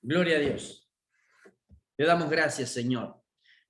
Gloria a Dios. Le damos gracias, Señor.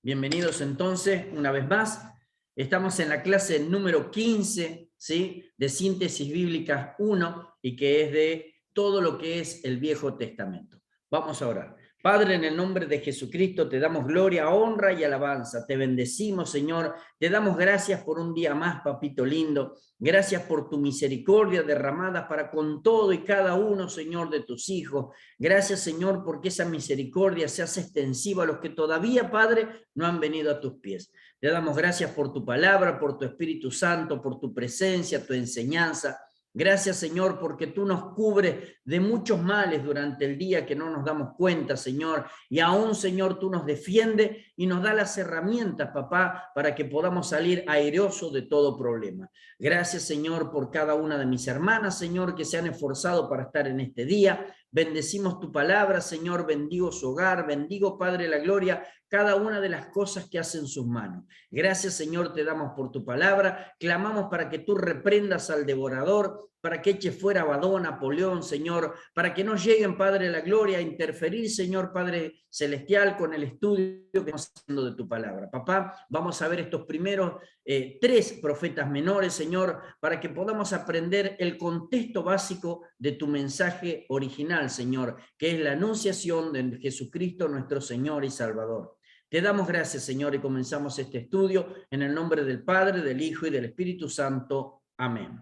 Bienvenidos entonces, una vez más. Estamos en la clase número 15, ¿sí? De Síntesis Bíblicas 1 y que es de todo lo que es el Viejo Testamento. Vamos a orar. Padre, en el nombre de Jesucristo te damos gloria, honra y alabanza. Te bendecimos, Señor. Te damos gracias por un día más, papito lindo. Gracias por tu misericordia derramada para con todo y cada uno, Señor, de tus hijos. Gracias, Señor, porque esa misericordia se hace extensiva a los que todavía, Padre, no han venido a tus pies. Te damos gracias por tu palabra, por tu Espíritu Santo, por tu presencia, tu enseñanza. Gracias, Señor, porque tú nos cubres de muchos males durante el día que no nos damos cuenta, Señor. Y aún, Señor, tú nos defiendes y nos da las herramientas, papá, para que podamos salir airosos de todo problema. Gracias, Señor, por cada una de mis hermanas, Señor, que se han esforzado para estar en este día. Bendecimos tu palabra, Señor, bendigo su hogar, bendigo, Padre de la gloria, cada una de las cosas que hacen sus manos. Gracias, Señor, te damos por tu palabra, clamamos para que tú reprendas al devorador, para que eche fuera a Abadón, Napoleón, Señor, para que no lleguen, Padre de la gloria, a interferir, Señor, Padre celestial, con el estudio que estamos haciendo de tu palabra. Papá, vamos a ver estos primeros 3 profetas menores, Señor, para que podamos aprender el contexto básico de tu mensaje original, Señor, que es la anunciación de Jesucristo, nuestro Señor y Salvador. Te damos gracias, Señor, y comenzamos este estudio en el nombre del Padre, del Hijo y del Espíritu Santo. Amén.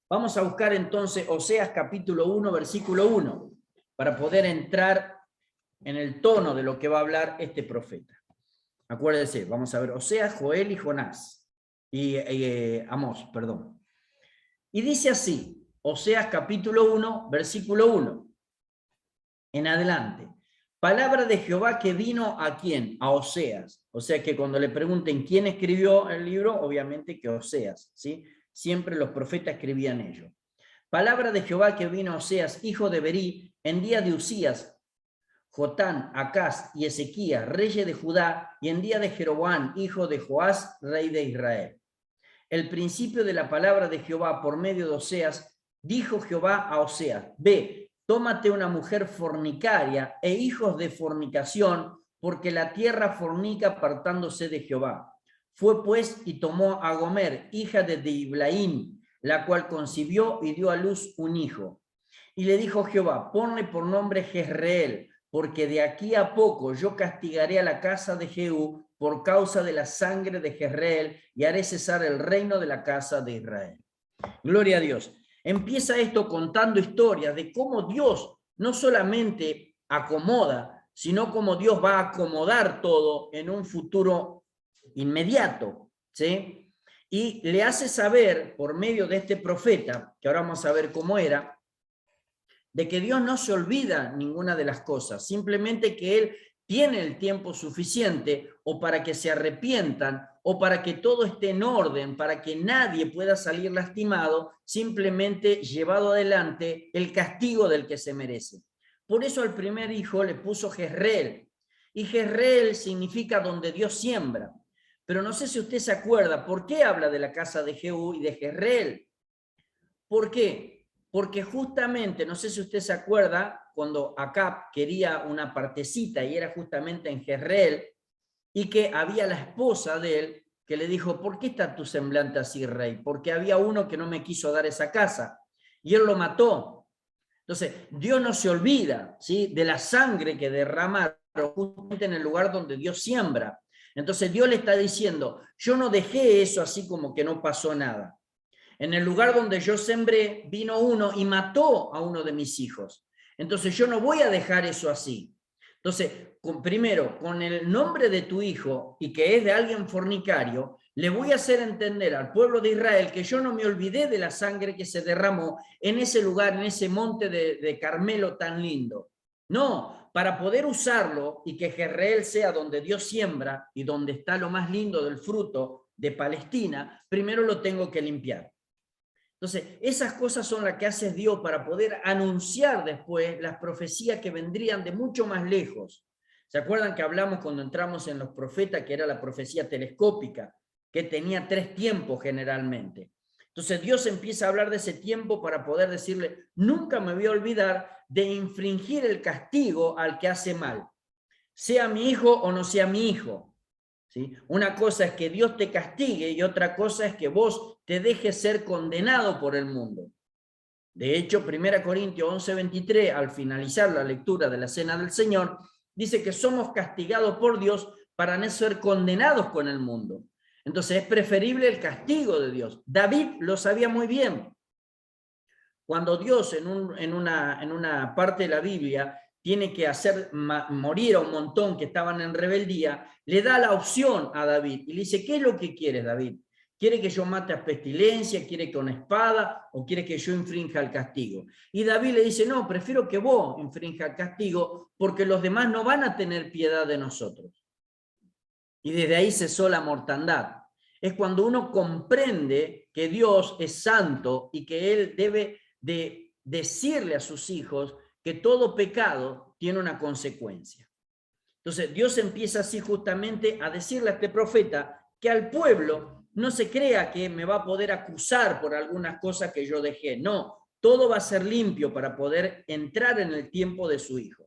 Vamos a buscar entonces Oseas capítulo 1, versículo 1, para poder entrar en el tono de lo que va a hablar este profeta. Acuérdense, vamos a ver Oseas, Joel y Jonás, y Amós, perdón. Y dice así, Oseas capítulo 1, versículo 1, en adelante. Palabra de Jehová que vino ¿a quién? A Oseas. O sea que cuando le pregunten quién escribió el libro, obviamente que Oseas, ¿sí? Siempre los profetas escribían ello. Palabra de Jehová que vino a Oseas, hijo de Berí, en día de Usías, Jotán, Acaz y Ezequías, reyes de Judá, y en día de Jeroboam, hijo de Joás, rey de Israel. El principio de la palabra de Jehová por medio de Oseas, dijo Jehová a Oseas, ve, tómate una mujer fornicaria e hijos de fornicación, porque la tierra fornica apartándose de Jehová. Fue pues y tomó a Gomer, hija de Diblaim, la cual concibió y dio a luz un hijo. Y le dijo Jehová, ponle por nombre Jezreel, porque de aquí a poco yo castigaré a la casa de Jehú por causa de la sangre de Jezreel y haré cesar el reino de la casa de Israel. Gloria a Dios. Empieza esto contando historias de cómo Dios no solamente acomoda, sino cómo Dios va a acomodar todo en un futuro inmediato, ¿sí? Y le hace saber por medio de este profeta, que ahora vamos a ver cómo era, de que Dios no se olvida ninguna de las cosas, simplemente que Él tiene el tiempo suficiente o para que se arrepientan o para que todo esté en orden, para que nadie pueda salir lastimado, simplemente llevado adelante el castigo del que se merece. Por eso al primer hijo le puso Jezreel, y Jezreel significa donde Dios siembra. Pero no sé si usted se acuerda, ¿por qué habla de la casa de Jehú y de Jezreel? ¿Por qué? Porque justamente, no sé si usted se acuerda, cuando Acab quería una partecita y era justamente en Jezreel, y que había la esposa de él que le dijo, ¿por qué está tu semblante así, rey? Porque había uno que no me quiso dar esa casa, y él lo mató. Entonces, Dios no se olvida, ¿sí?, de la sangre que derramaron justamente en el lugar donde Dios siembra. Entonces, Dios le está diciendo, yo no dejé eso así como que no pasó nada. En el lugar donde yo sembré, vino uno y mató a uno de mis hijos. Entonces yo no voy a dejar eso así. Entonces, primero, con el nombre de tu hijo y que es de alguien fornicario, le voy a hacer entender al pueblo de Israel que yo no me olvidé de la sangre que se derramó en ese lugar, en ese monte de Carmelo tan lindo. No, para poder usarlo y que Jezreel sea donde Dios siembra y donde está lo más lindo del fruto de Palestina, primero lo tengo que limpiar. Entonces, esas cosas son las que hace Dios para poder anunciar después las profecías que vendrían de mucho más lejos. ¿Se acuerdan que hablamos cuando entramos en los profetas que era la profecía telescópica, que tenía 3 tiempos generalmente? Entonces Dios empieza a hablar de ese tiempo para poder decirle, nunca me voy a olvidar de infringir el castigo al que hace mal, sea mi hijo o no sea mi hijo. ¿Sí? Una cosa es que Dios te castigue y otra cosa es que vos te dejes ser condenado por el mundo. De hecho, 1 Corintios 11:23, al finalizar la lectura de la Cena del Señor, dice que somos castigados por Dios para no ser condenados con el mundo. Entonces es preferible el castigo de Dios. David lo sabía muy bien. Cuando Dios en una parte de la Biblia tiene que hacer morir a un montón que estaban en rebeldía, le da la opción a David y le dice, ¿qué es lo que quieres, David? ¿Quiere que yo mate a pestilencia? ¿Quiere con espada? ¿O quiere que yo infrinja el castigo? Y David le dice, no, prefiero que vos infrinja el castigo porque los demás no van a tener piedad de nosotros. Y desde ahí cesó la mortandad. Es cuando uno comprende que Dios es santo y que Él debe de decirle a sus hijos que todo pecado tiene una consecuencia. Entonces Dios empieza así justamente a decirle a este profeta que al pueblo no se crea que me va a poder acusar por algunas cosas que yo dejé. No, todo va a ser limpio para poder entrar en el tiempo de su hijo.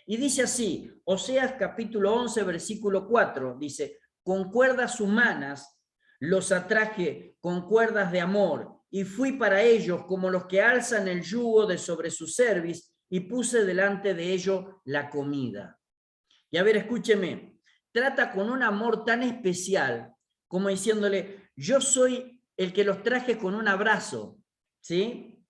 Y dice así, Oseas capítulo 11, versículo 4, dice, con cuerdas humanas los atraje con cuerdas de amor, y fui para ellos como los que alzan el yugo de sobre su cerviz, y puse delante de ellos la comida. Y a ver, escúcheme, trata con un amor tan especial, como diciéndole, yo soy el que los traje con un abrazo, ¿sí?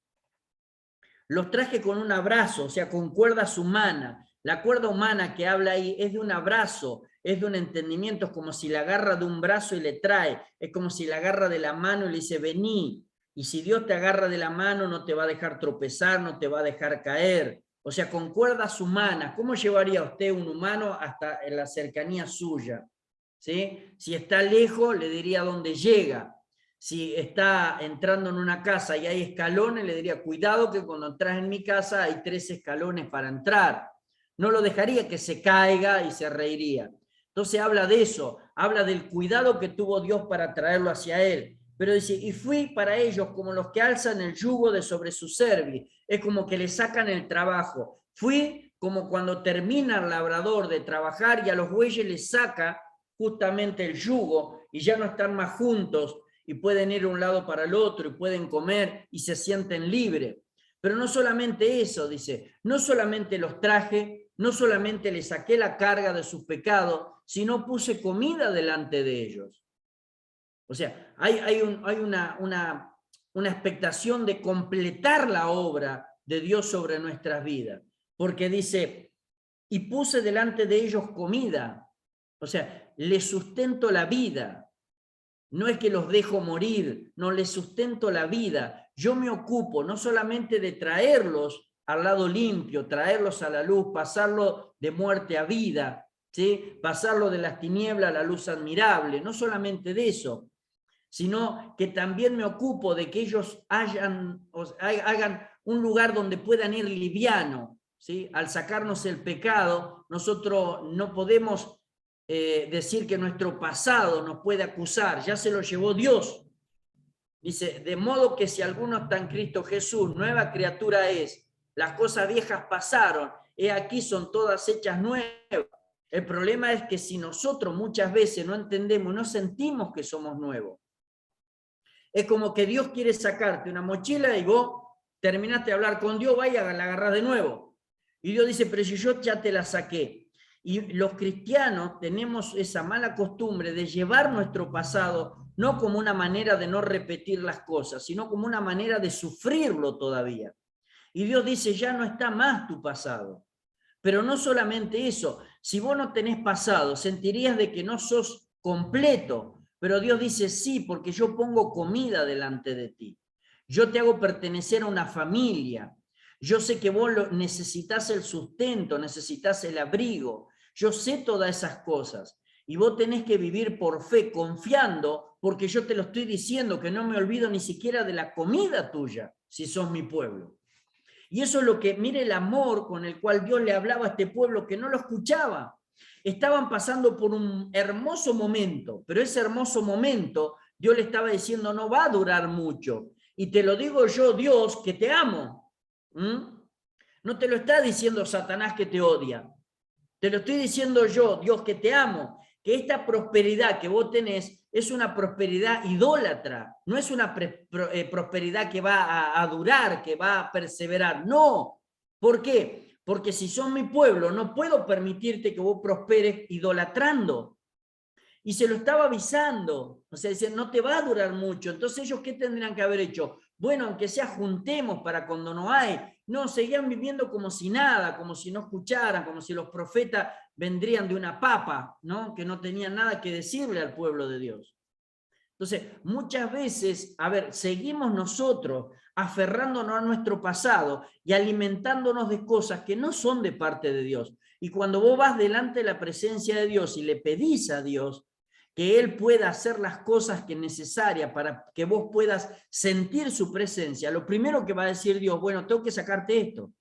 Los traje con un abrazo, o sea, con cuerdas humanas. La cuerda humana que habla ahí es de un abrazo, es de un entendimiento, es como si la agarra de un brazo y le trae, es como si la agarra de la mano y le dice, vení. Y si Dios te agarra de la mano, no te va a dejar tropezar, no te va a dejar caer. O sea, con cuerdas humanas, ¿cómo llevaría usted un humano hasta en la cercanía suya? ¿Sí? Si está lejos, le diría dónde llega. Si está entrando en una casa y hay escalones, le diría, cuidado que cuando entras en mi casa hay 3 escalones para entrar. No lo dejaría que se caiga y se reiría. Entonces habla de eso, habla del cuidado que tuvo Dios para traerlo hacia él. Pero dice, y fui para ellos como los que alzan el yugo de sobre su cerviz. Es como que le sacan el trabajo. Fui como cuando termina el labrador de trabajar y a los bueyes les saca justamente el yugo y ya no están más juntos y pueden ir de un lado para el otro y pueden comer y se sienten libres. Pero no solamente eso, dice, no solamente los traje, no solamente les saqué la carga de sus pecados, sino puse comida delante de ellos. O sea, hay una expectación de completar la obra de Dios sobre nuestras vidas, porque dice, y puse delante de ellos comida, o sea, les sustento la vida. No es que los dejo morir, no les sustento la vida. Yo me ocupo no solamente de traerlos al lado limpio, traerlos a la luz, pasarlo de muerte a vida, ¿sí? Pasarlo de las tinieblas a la luz admirable, no solamente de eso, sino que también me ocupo de que ellos hagan un lugar donde puedan ir liviano, ¿sí? Al sacarnos el pecado, nosotros no podemos decir que nuestro pasado nos puede acusar, ya se lo llevó Dios. Dice, de modo que si alguno está en Cristo Jesús, nueva criatura es, las cosas viejas pasaron, he aquí son todas hechas nuevas. El problema es que si nosotros muchas veces no entendemos, no sentimos que somos nuevos. Es como que Dios quiere sacarte una mochila y vos terminaste de hablar con Dios, vaya, la agarrás de nuevo. Y Dios dice, pero si yo ya te la saqué. Y los cristianos tenemos esa mala costumbre de llevar nuestro pasado no como una manera de no repetir las cosas, sino como una manera de sufrirlo todavía. Y Dios dice, ya no está más tu pasado. Pero no solamente eso, si vos no tenés pasado, sentirías de que no sos completo, pero Dios dice, sí, porque yo pongo comida delante de ti. Yo te hago pertenecer a una familia. Yo sé que vos necesitas el sustento, necesitas el abrigo. Yo sé todas esas cosas. Y vos tenés que vivir por fe, confiando, porque yo te lo estoy diciendo, que no me olvido ni siquiera de la comida tuya, si sos mi pueblo. Y eso es lo que, mire el amor con el cual Dios le hablaba a este pueblo que no lo escuchaba. Estaban pasando por un hermoso momento, pero ese hermoso momento Dios le estaba diciendo, no va a durar mucho. Y te lo digo yo, Dios, que te amo. No te lo está diciendo Satanás que te odia. Te lo estoy diciendo yo, Dios, que te amo. Que esta prosperidad que vos tenés es una prosperidad idólatra. No es una prosperidad que va a durar, que va a perseverar. No. ¿Por qué? Porque si son mi pueblo, no puedo permitirte que vos prosperes idolatrando. Y se lo estaba avisando, o sea, decían, no te va a durar mucho. Entonces ellos, ¿qué tendrían que haber hecho? Bueno, aunque sea juntemos para cuando no hay. No, seguían viviendo como si nada, como si no escucharan, como si los profetas vendrían de una papa, ¿no? Que no tenían nada que decirle al pueblo de Dios. Entonces, muchas veces, a ver, seguimos nosotros aferrándonos a nuestro pasado y alimentándonos de cosas que no son de parte de Dios. Y cuando vos vas delante de la presencia de Dios y le pedís a Dios que Él pueda hacer las cosas que es necesaria para que vos puedas sentir su presencia, lo primero que va a decir Dios, bueno, tengo que sacarte esto.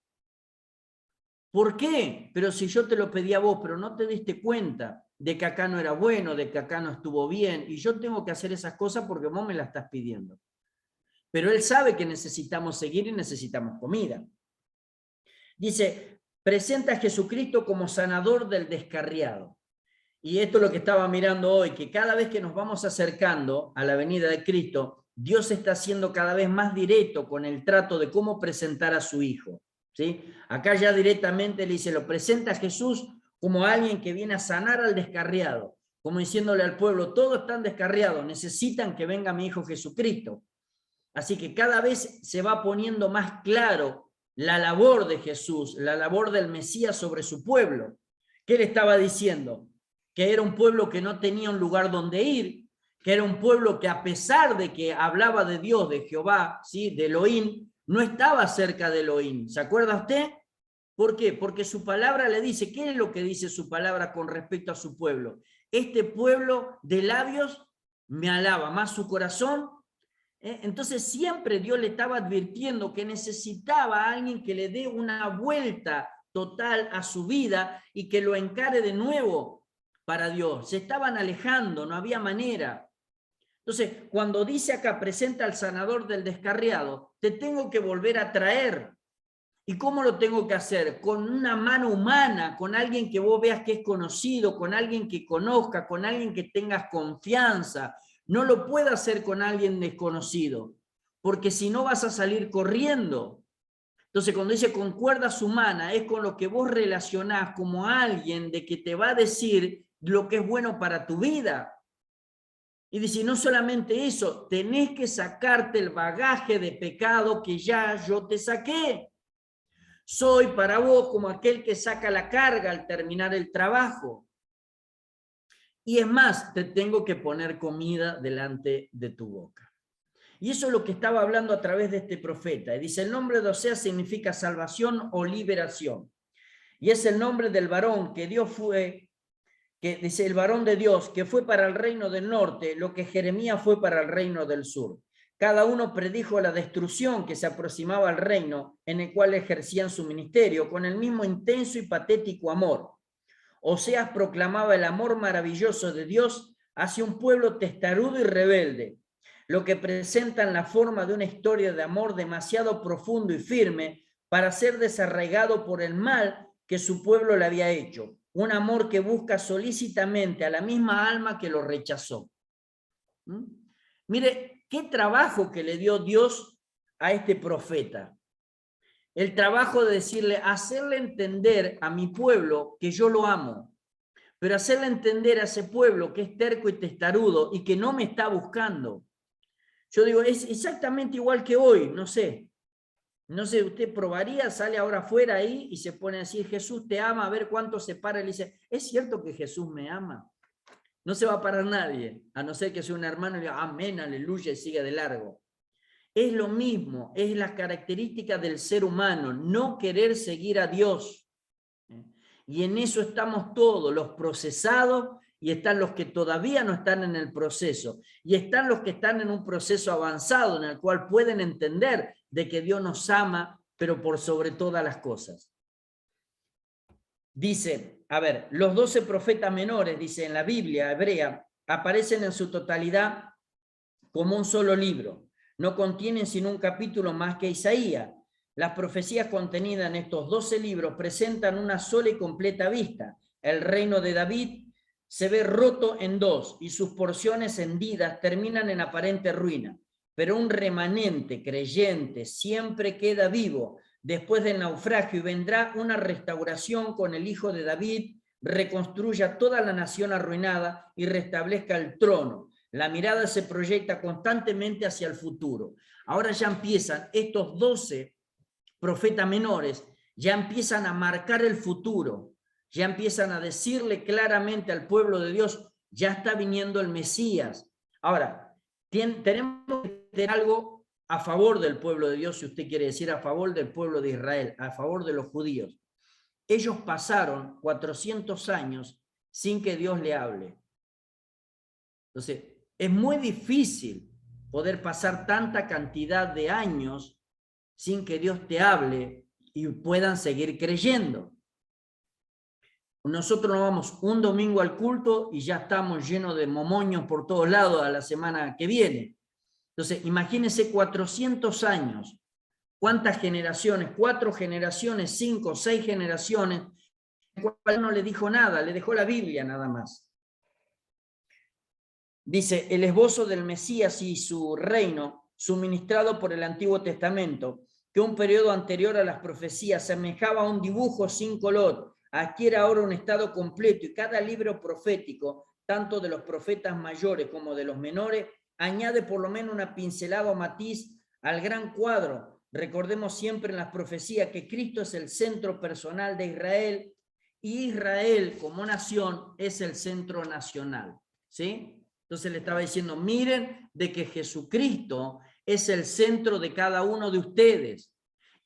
¿Por qué? Pero si yo te lo pedí a vos, pero no te diste cuenta de que acá no era bueno, de que acá no estuvo bien, y yo tengo que hacer esas cosas porque vos me las estás pidiendo. Pero Él sabe que necesitamos seguir y necesitamos comida. Dice, presenta a Jesucristo como sanador del descarriado. Y esto es lo que estaba mirando hoy, que cada vez que nos vamos acercando a la venida de Cristo, Dios está siendo cada vez más directo con el trato de cómo presentar a su Hijo. ¿Sí? Acá ya directamente le dice, lo presenta a Jesús como alguien que viene a sanar al descarriado, como diciéndole al pueblo, todos están descarriados, necesitan que venga mi Hijo Jesucristo. Así que cada vez se va poniendo más claro la labor de Jesús, la labor del Mesías sobre su pueblo. ¿Qué le estaba diciendo? Que era un pueblo que no tenía un lugar donde ir, que era un pueblo que a pesar de que hablaba de Dios, de Jehová, ¿sí? De Elohim, no estaba cerca de Elohim. ¿Se acuerda usted? ¿Por qué? Porque su palabra le dice, ¿qué es lo que dice su palabra con respecto a su pueblo? Este pueblo de labios me alaba, más su corazón. Entonces siempre Dios le estaba advirtiendo que necesitaba a alguien que le dé una vuelta total a su vida y que lo encare de nuevo para Dios. Se estaban alejando, no había manera. Entonces, cuando dice acá, presenta al sanador del descarriado, te tengo que volver a traer. ¿Y cómo lo tengo que hacer? Con una mano humana, con alguien que vos veas que es conocido, con alguien que conozca, con alguien que tengas confianza. No lo puedo hacer con alguien desconocido, porque si no vas a salir corriendo. Entonces, cuando dice con cuerdas humanas, es con lo que vos relacionás como alguien de que te va a decir lo que es bueno para tu vida. Y dice, no solamente eso, tenés que sacarte el bagaje de pecado que ya yo te saqué. Soy para vos como aquel que saca la carga al terminar el trabajo. Y es más, te tengo que poner comida delante de tu boca. Y eso es lo que estaba hablando a través de este profeta. Y dice, el nombre de Oseas significa salvación o liberación. Y es el nombre del varón que Dios fue, que dice el varón de Dios, que fue para el reino del norte, lo que Jeremías fue para el reino del sur. Cada uno predijo la destrucción que se aproximaba al reino en el cual ejercían su ministerio, con el mismo intenso y patético amor. Oseas proclamaba el amor maravilloso de Dios hacia un pueblo testarudo y rebelde, lo que presenta en la forma de una historia de amor demasiado profundo y firme para ser desarraigado por el mal que su pueblo le había hecho. Un amor que busca solícitamente a la misma alma que lo rechazó. Mire, qué trabajo que le dio Dios a este profeta. El trabajo de decirle, hacerle entender a mi pueblo que yo lo amo, pero hacerle entender a ese pueblo que es terco y testarudo y que no me está buscando. Yo digo, es exactamente igual que hoy, no sé, usted probaría, sale ahora afuera ahí y se pone a decir, Jesús te ama, a ver cuánto se para y le dice, ¿es cierto que Jesús me ama? No se va a parar nadie, a no ser que sea un hermano y diga, amén, aleluya, y siga de largo. Es lo mismo, es la característica del ser humano, no querer seguir a Dios. Y en eso estamos todos, los procesados, y están los que todavía no están en el proceso, y están los que están en un proceso avanzado en el cual pueden entender de que Dios nos ama, pero por sobre todas las cosas. Dice, a ver, los 12 profetas menores, dice en la Biblia hebrea, aparecen en su totalidad como un solo libro. No contienen sino un capítulo más que Isaías. Las profecías contenidas en estos 12 libros presentan una sola y completa vista. El reino de David se ve roto en dos y sus porciones hendidas terminan en aparente ruina. Pero un remanente creyente siempre queda vivo después del naufragio y vendrá una restauración con el Hijo de David, reconstruya toda la nación arruinada y restablezca el trono. La mirada se proyecta constantemente hacia el futuro. Ahora ya empiezan estos 12 profetas menores, ya empiezan a marcar el futuro, ya empiezan a decirle claramente al pueblo de Dios, ya está viniendo el Mesías. Ahora, tenemos que tener algo a favor del pueblo de Dios, si usted quiere decir a favor del pueblo de Israel, a favor de los judíos. Ellos pasaron 400 años sin que Dios le hable. Entonces, es muy difícil poder pasar tanta cantidad de años sin que Dios te hable y puedan seguir creyendo. Nosotros nos vamos un domingo al culto y ya estamos llenos de momoños por todos lados a la semana que viene. Entonces, imagínense 400 años. ¿Cuántas generaciones? 4 generaciones, 5, 6 generaciones. ¿Cuál no le dijo nada? Le dejó la Biblia nada más. Dice, el esbozo del Mesías y su reino, suministrado por el Antiguo Testamento, que un periodo anterior a las profecías semejaba a un dibujo sin color, adquiere ahora un estado completo y cada libro profético, tanto de los profetas mayores como de los menores, añade por lo menos una pincelada o matiz al gran cuadro. Recordemos siempre en las profecías que Cristo es el centro personal de Israel y Israel como nación es el centro nacional, ¿sí? Entonces le estaba diciendo, miren de que Jesucristo es el centro de cada uno de ustedes.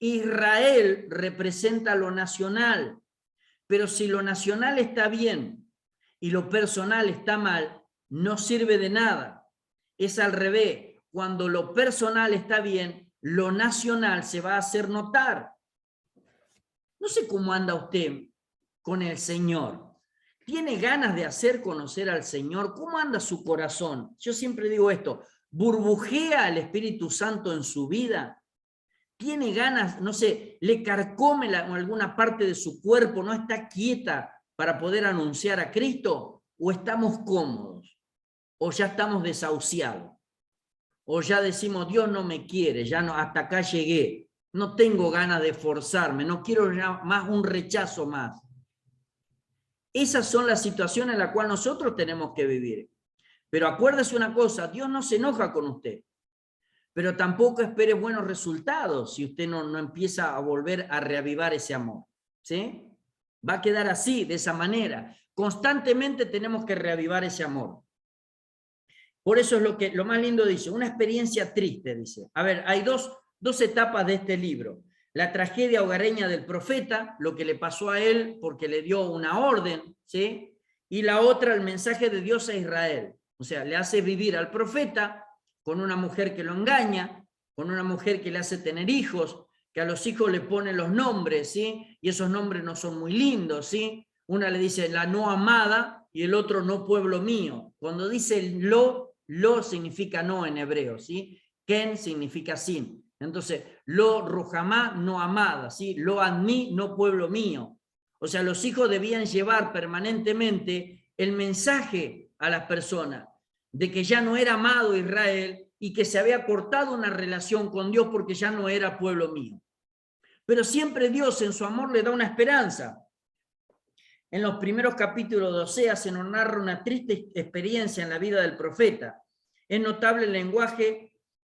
Israel representa lo nacional, pero si lo nacional está bien y lo personal está mal, no sirve de nada. Es al revés. Cuando lo personal está bien, lo nacional se va a hacer notar. No sé cómo anda usted con el Señor. ¿Tiene ganas de hacer conocer al Señor? ¿Cómo anda su corazón? Yo siempre digo esto, ¿burbujea el Espíritu Santo en su vida? ¿Tiene ganas, no sé, le carcome alguna parte de su cuerpo, no está quieta para poder anunciar a Cristo? ¿O estamos cómodos? ¿O ya estamos desahuciados? ¿O ya decimos, Dios no me quiere, ya no, hasta acá llegué, no tengo ganas de forzarme, no quiero ya más un rechazo más? Esas son las situaciones en las cuales nosotros tenemos que vivir. Pero acuérdese una cosa, Dios no se enoja con usted, pero tampoco espere buenos resultados si usted no empieza a volver a reavivar ese amor, ¿sí? Va a quedar así, de esa manera. Constantemente tenemos que reavivar ese amor. Por eso es lo más lindo dice, una experiencia triste, dice. A ver, hay dos etapas de este libro. La tragedia hogareña del profeta, lo que le pasó a él porque le dio una orden, ¿sí? Y la otra, el mensaje de Dios a Israel. O sea, le hace vivir al profeta con una mujer que lo engaña, con una mujer que le hace tener hijos, que a los hijos le ponen los nombres, ¿sí? Y esos nombres no son muy lindos, ¿sí? Una le dice la no amada y el otro no pueblo mío. Cuando dice lo significa no en hebreo, ¿sí? Ken significa sin. Entonces, lo ruhamá, no amada, ¿sí? Lo admí, no pueblo mío. O sea, los hijos debían llevar permanentemente el mensaje a las personas de que ya no era amado Israel y que se había cortado una relación con Dios porque ya no era pueblo mío. Pero siempre Dios en su amor le da una esperanza. En los primeros capítulos de Oseas se nos narra una triste experiencia en la vida del profeta. Es notable el lenguaje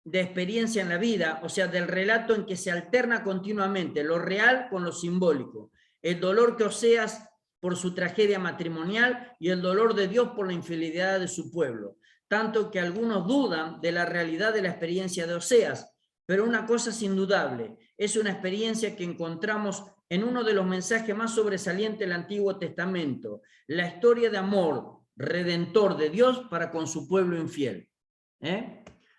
de experiencia en la vida, o sea, del relato en que se alterna continuamente lo real con lo simbólico. El dolor que Oseas por su tragedia matrimonial y el dolor de Dios por la infidelidad de su pueblo. Tanto que algunos dudan de la realidad de la experiencia de Oseas, pero una cosa es indudable, es una experiencia que encontramos en uno de los mensajes más sobresalientes del Antiguo Testamento, la historia de amor redentor de Dios para con su pueblo infiel.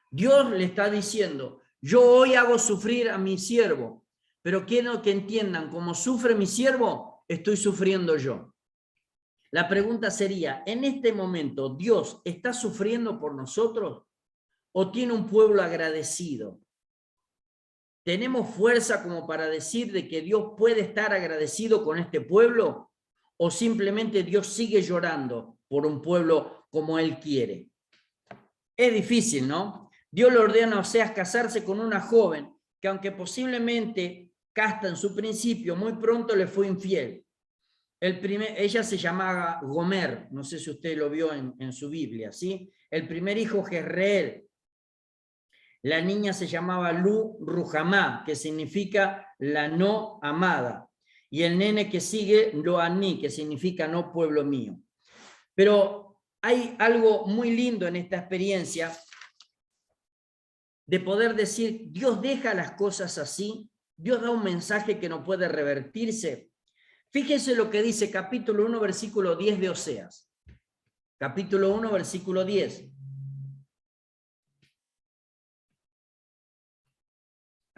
Dios le está diciendo, yo hoy hago sufrir a mi siervo, pero quiero que entiendan, como sufre mi siervo, estoy sufriendo yo. La pregunta sería, ¿en este momento Dios está sufriendo por nosotros? o tiene un pueblo agradecido? ¿Tenemos fuerza como para decir de que Dios puede estar agradecido con este pueblo? ¿O simplemente Dios sigue llorando por un pueblo como Él quiere? Es difícil, ¿no? Dios le ordena a Oseas casarse con una joven que, aunque posiblemente casta en su principio, muy pronto le fue infiel. Ella se llamaba Gomer, no sé si usted lo vio en su Biblia, ¿sí? El primer hijo, Jezreel. La niña se llamaba Lu Ruhamá, que significa la no amada. Y el nene que sigue, Loaní, que significa no pueblo mío. Pero hay algo muy lindo en esta experiencia de poder decir, Dios deja las cosas así, Dios da un mensaje que no puede revertirse. Fíjense lo que dice capítulo 1, versículo 10 de Oseas. Capítulo 1, versículo 10.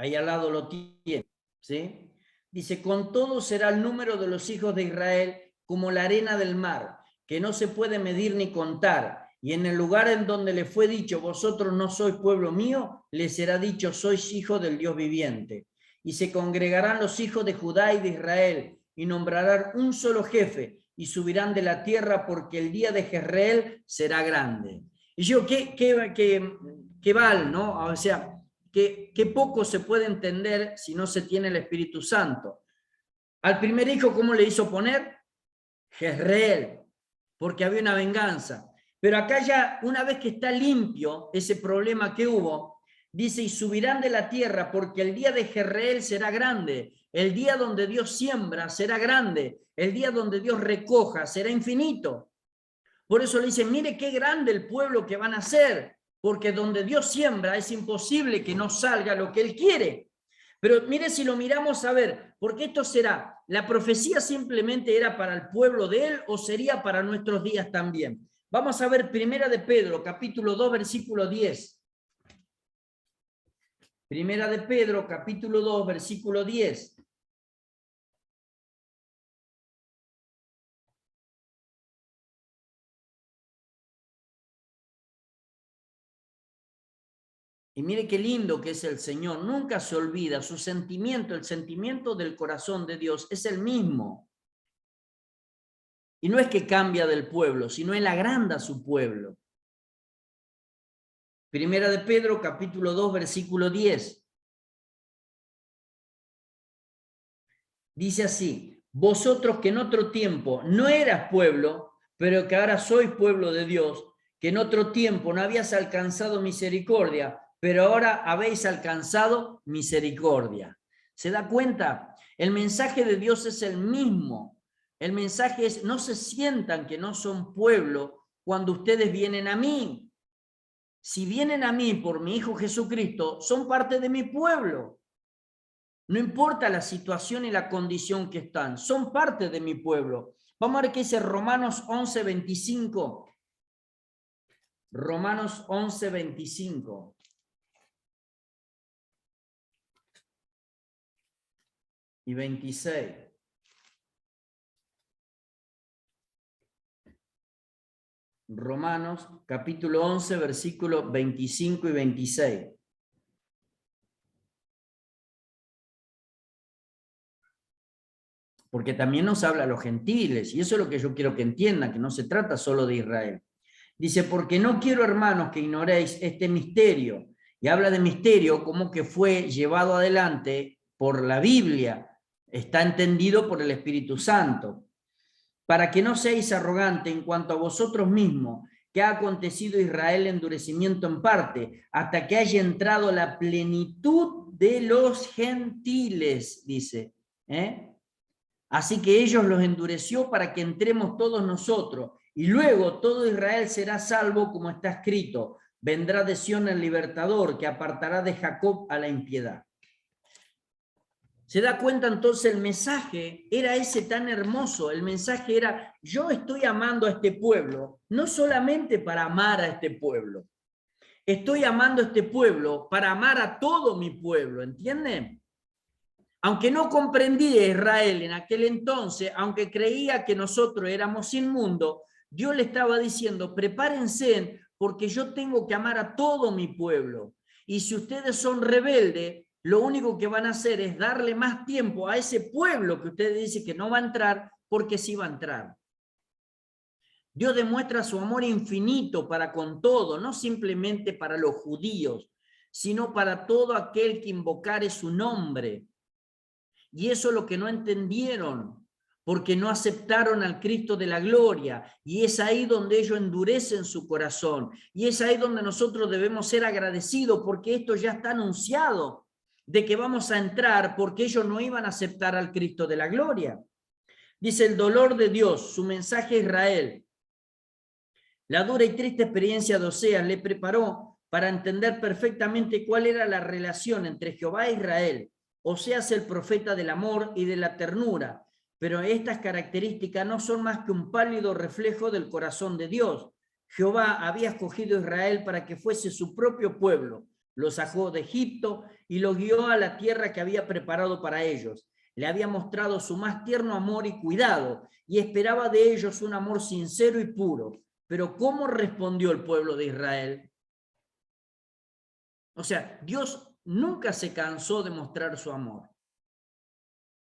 Ahí al lado lo tiene, ¿sí? Dice, con todo será el número de los hijos de Israel como la arena del mar, que no se puede medir ni contar. Y en el lugar en donde le fue dicho, vosotros no sois pueblo mío, les será dicho, sois hijos del Dios viviente. Y se congregarán los hijos de Judá y de Israel, y nombrarán un solo jefe, y subirán de la tierra, porque el día de Jezreel será grande. Y yo, qué val, ¿no? O sea, que poco se puede entender si no se tiene el Espíritu Santo. Al primer hijo, ¿cómo le hizo poner? Jezreel, porque había una venganza. Pero acá ya, una vez que está limpio ese problema que hubo, dice, y subirán de la tierra, porque el día de Jezreel será grande, el día donde Dios siembra será grande, el día donde Dios recoja será infinito. Por eso le dice, mire qué grande el pueblo que van a ser, porque donde Dios siembra es imposible que no salga lo que Él quiere. Pero mire si lo miramos a ver, porque esto será, ¿la profecía simplemente era para el pueblo de Él o sería para nuestros días también? Vamos a ver Primera de Pedro, capítulo 2, versículo 10. Primera de Pedro, capítulo 2, versículo 10. Y mire qué lindo que es el Señor, nunca se olvida, su sentimiento, el sentimiento del corazón de Dios es el mismo. Y no es que cambia del pueblo, sino él agranda a su pueblo. Primera de Pedro, capítulo 2, versículo 10. Dice así, vosotros que en otro tiempo no eras pueblo, pero que ahora sois pueblo de Dios, que en otro tiempo no habías alcanzado misericordia, pero ahora habéis alcanzado misericordia. ¿Se da cuenta? El mensaje de Dios es el mismo. El mensaje es, no se sientan que no son pueblo cuando ustedes vienen a mí. Si vienen a mí por mi Hijo Jesucristo, son parte de mi pueblo. No importa la situación y la condición que están, son parte de mi pueblo. Vamos a ver qué dice Romanos 11, 25. Romanos 11, 25. Y 26. Romanos capítulo 11, versículos 25 y 26. Porque también nos habla a los gentiles, y eso es lo que yo quiero que entiendan, que no se trata solo de Israel. Dice, porque no quiero, hermanos, que ignoréis este misterio. Y habla de misterio como que fue llevado adelante por la Biblia, está entendido por el Espíritu Santo, para que no seáis arrogantes en cuanto a vosotros mismos, que ha acontecido Israel endurecimiento en parte, hasta que haya entrado la plenitud de los gentiles, dice. Así que ellos los endureció para que entremos todos nosotros, y luego todo Israel será salvo, como está escrito, vendrá de Sión el libertador, que apartará de Jacob a la impiedad. ¿Se da cuenta entonces? El mensaje era ese tan hermoso, el mensaje era, yo estoy amando a este pueblo, no solamente para amar a este pueblo, estoy amando a este pueblo para amar a todo mi pueblo, ¿entienden? Aunque no comprendía Israel en aquel entonces, aunque creía que nosotros éramos inmundos, Dios le estaba diciendo, prepárense porque yo tengo que amar a todo mi pueblo. Y si ustedes son rebeldes, lo único que van a hacer es darle más tiempo a ese pueblo que ustedes dicen que no va a entrar, porque sí va a entrar. Dios demuestra su amor infinito para con todo, no simplemente para los judíos, sino para todo aquel que invocare su nombre. Y eso es lo que no entendieron, porque no aceptaron al Cristo de la gloria. Y es ahí donde ellos endurecen su corazón. Y es ahí donde nosotros debemos ser agradecidos, porque esto ya está anunciado, de que vamos a entrar, porque ellos no iban a aceptar al Cristo de la gloria. Dice el dolor de Dios, su mensaje a Israel. La dura y triste experiencia de Oseas le preparó para entender perfectamente cuál era la relación entre Jehová e Israel. Oseas el profeta del amor y de la ternura, pero estas características no son más que un pálido reflejo del corazón de Dios. Jehová había escogido a Israel para que fuese su propio pueblo, los sacó de Egipto y los guió a la tierra que había preparado para ellos. Le había mostrado su más tierno amor y cuidado, y esperaba de ellos un amor sincero y puro. Pero ¿cómo respondió el pueblo de Israel? O sea, Dios nunca se cansó de mostrar su amor.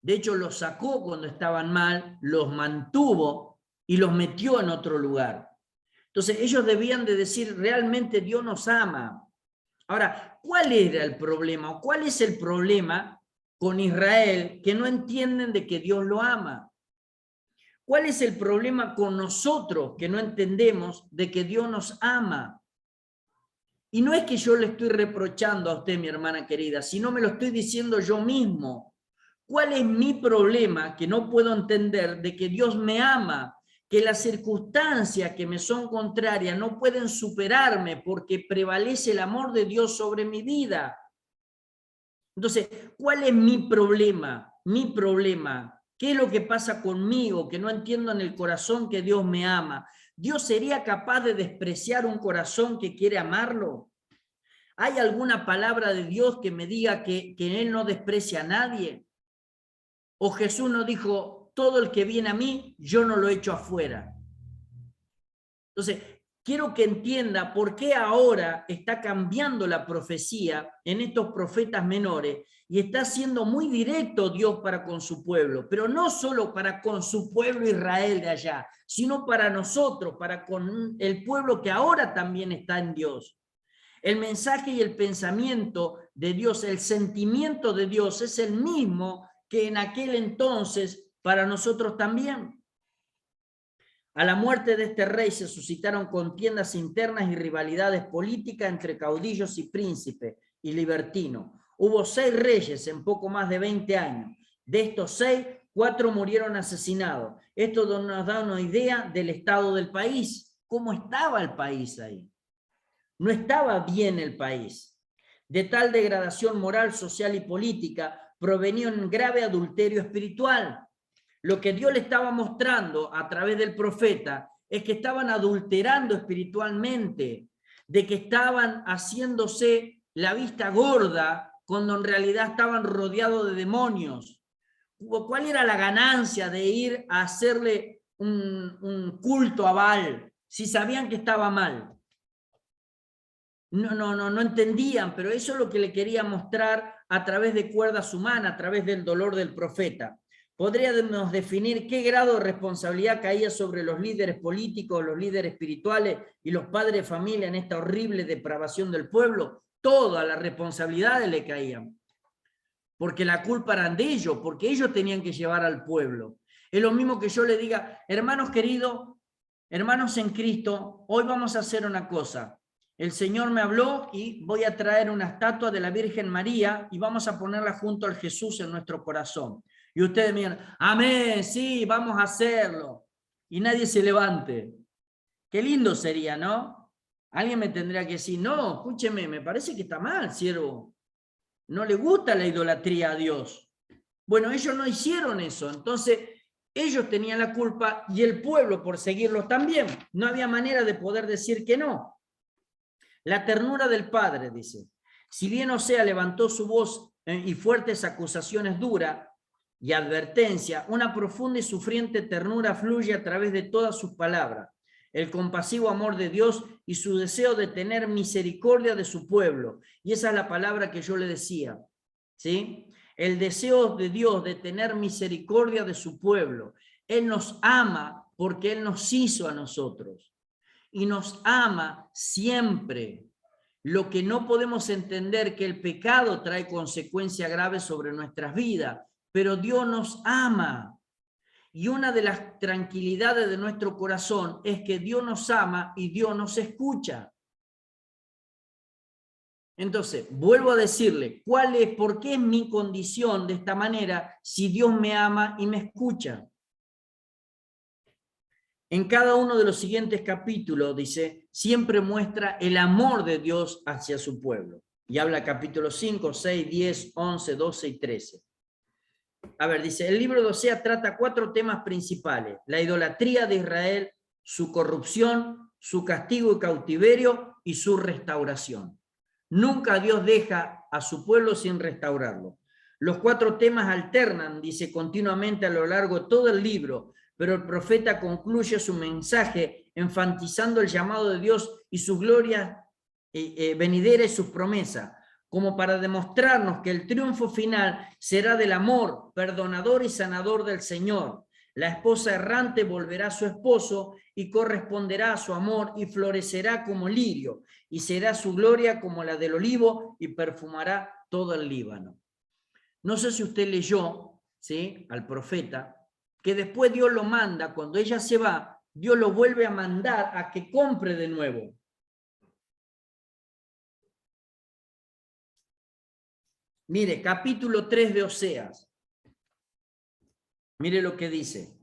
De hecho, los sacó cuando estaban mal, los mantuvo y los metió en otro lugar. Entonces, ellos debían de decir, realmente Dios nos ama. Ahora, ¿cuál era el problema? ¿O cuál es el problema con Israel que no entienden de que Dios lo ama? ¿Cuál es el problema con nosotros que no entendemos de que Dios nos ama? Y no es que yo le estoy reprochando a usted, mi hermana querida, sino me lo estoy diciendo yo mismo. ¿Cuál es mi problema que no puedo entender de que Dios me ama? Que las circunstancias que me son contrarias no pueden superarme porque prevalece el amor de Dios sobre mi vida. Entonces, ¿cuál es mi problema? Mi problema. ¿Qué es lo que pasa conmigo? Que no entiendo en el corazón que Dios me ama. ¿Dios sería capaz de despreciar un corazón que quiere amarlo? ¿Hay alguna palabra de Dios que me diga que Él no desprecia a nadie? ¿O Jesús no dijo, todo el que viene a mí, yo no lo echo afuera? Entonces, quiero que entienda por qué ahora está cambiando la profecía en estos profetas menores y está siendo muy directo Dios para con su pueblo, pero no solo para con su pueblo Israel de allá, sino para nosotros, para con el pueblo que ahora también está en Dios. El mensaje y el pensamiento de Dios, el sentimiento de Dios es el mismo que en aquel entonces para nosotros también. A la muerte de este rey se suscitaron contiendas internas y rivalidades políticas entre caudillos y príncipes y libertinos. Hubo 6 reyes en poco más de 20 años. De estos 6, 4 murieron asesinados. Esto nos da una idea del estado del país. ¿Cómo estaba el país ahí? No estaba bien el país. De tal degradación moral, social y política provenía un grave adulterio espiritual. Lo que Dios le estaba mostrando a través del profeta es que estaban adulterando espiritualmente, de que estaban haciéndose la vista gorda cuando en realidad estaban rodeados de demonios. ¿Cuál era la ganancia de ir a hacerle un culto a Baal si sabían que estaba mal? No entendían, pero eso es lo que le quería mostrar a través de cuerdas humanas, a través del dolor del profeta. ¿Podríamos definir qué grado de responsabilidad caía sobre los líderes políticos, los líderes espirituales y los padres de familia en esta horrible depravación del pueblo? Todas las responsabilidades le caían, porque la culpa era de ellos, porque ellos tenían que llevar al pueblo. Es lo mismo que yo le diga, hermanos queridos, hermanos en Cristo, hoy vamos a hacer una cosa. El Señor me habló y voy a traer una estatua de la Virgen María y vamos a ponerla junto al Jesús en nuestro corazón. Y ustedes me digan, amén, sí, vamos a hacerlo. Y nadie se levante. Qué lindo sería, ¿no? Alguien me tendría que decir, no, escúcheme, me parece que está mal, siervo. No le gusta la idolatría a Dios. Bueno, ellos no hicieron eso, entonces ellos tenían la culpa y el pueblo por seguirlos también. No había manera de poder decir que no. La ternura del Padre, dice. Si bien Osea levantó su voz y fuertes acusaciones duras y advertencia, una profunda y sufriente ternura fluye a través de todas sus palabras. el compasivo amor de Dios y su deseo de tener misericordia de su pueblo. Y esa es la palabra que yo le decía, ¿sí? El deseo de Dios de tener misericordia de su pueblo. Él nos ama porque Él nos hizo a nosotros y nos ama siempre. Lo que no podemos entender que el pecado trae consecuencias graves sobre nuestras vidas, pero Dios nos ama. Y una de las tranquilidades de nuestro corazón es que Dios nos ama y Dios nos escucha. Entonces, vuelvo a decirle, ¿por qué es mi condición de esta manera si Dios me ama y me escucha? En cada uno de los siguientes capítulos, dice, siempre muestra el amor de Dios hacia su pueblo. Y habla capítulos 5, 6, 10, 11, 12 y 13. A ver, dice, el libro de Oseas trata 4 temas principales: la idolatría de Israel, su corrupción, su castigo y cautiverio y su restauración. Nunca Dios deja a su pueblo sin restaurarlo. Los 4 temas alternan, dice, continuamente a lo largo de todo el libro, pero el profeta concluye su mensaje enfatizando el llamado de Dios y su gloria venidera y sus promesas, como para demostrarnos que el triunfo final será del amor perdonador y sanador del Señor. La esposa errante volverá a su esposo y corresponderá a su amor y florecerá como lirio, y será su gloria como la del olivo y perfumará todo el Líbano. No sé si usted leyó, ¿sí?, al profeta, que después Dios lo manda, cuando ella se va, Dios lo vuelve a mandar a que compre de nuevo. Mire, capítulo 3 de Oseas. Mire lo que dice.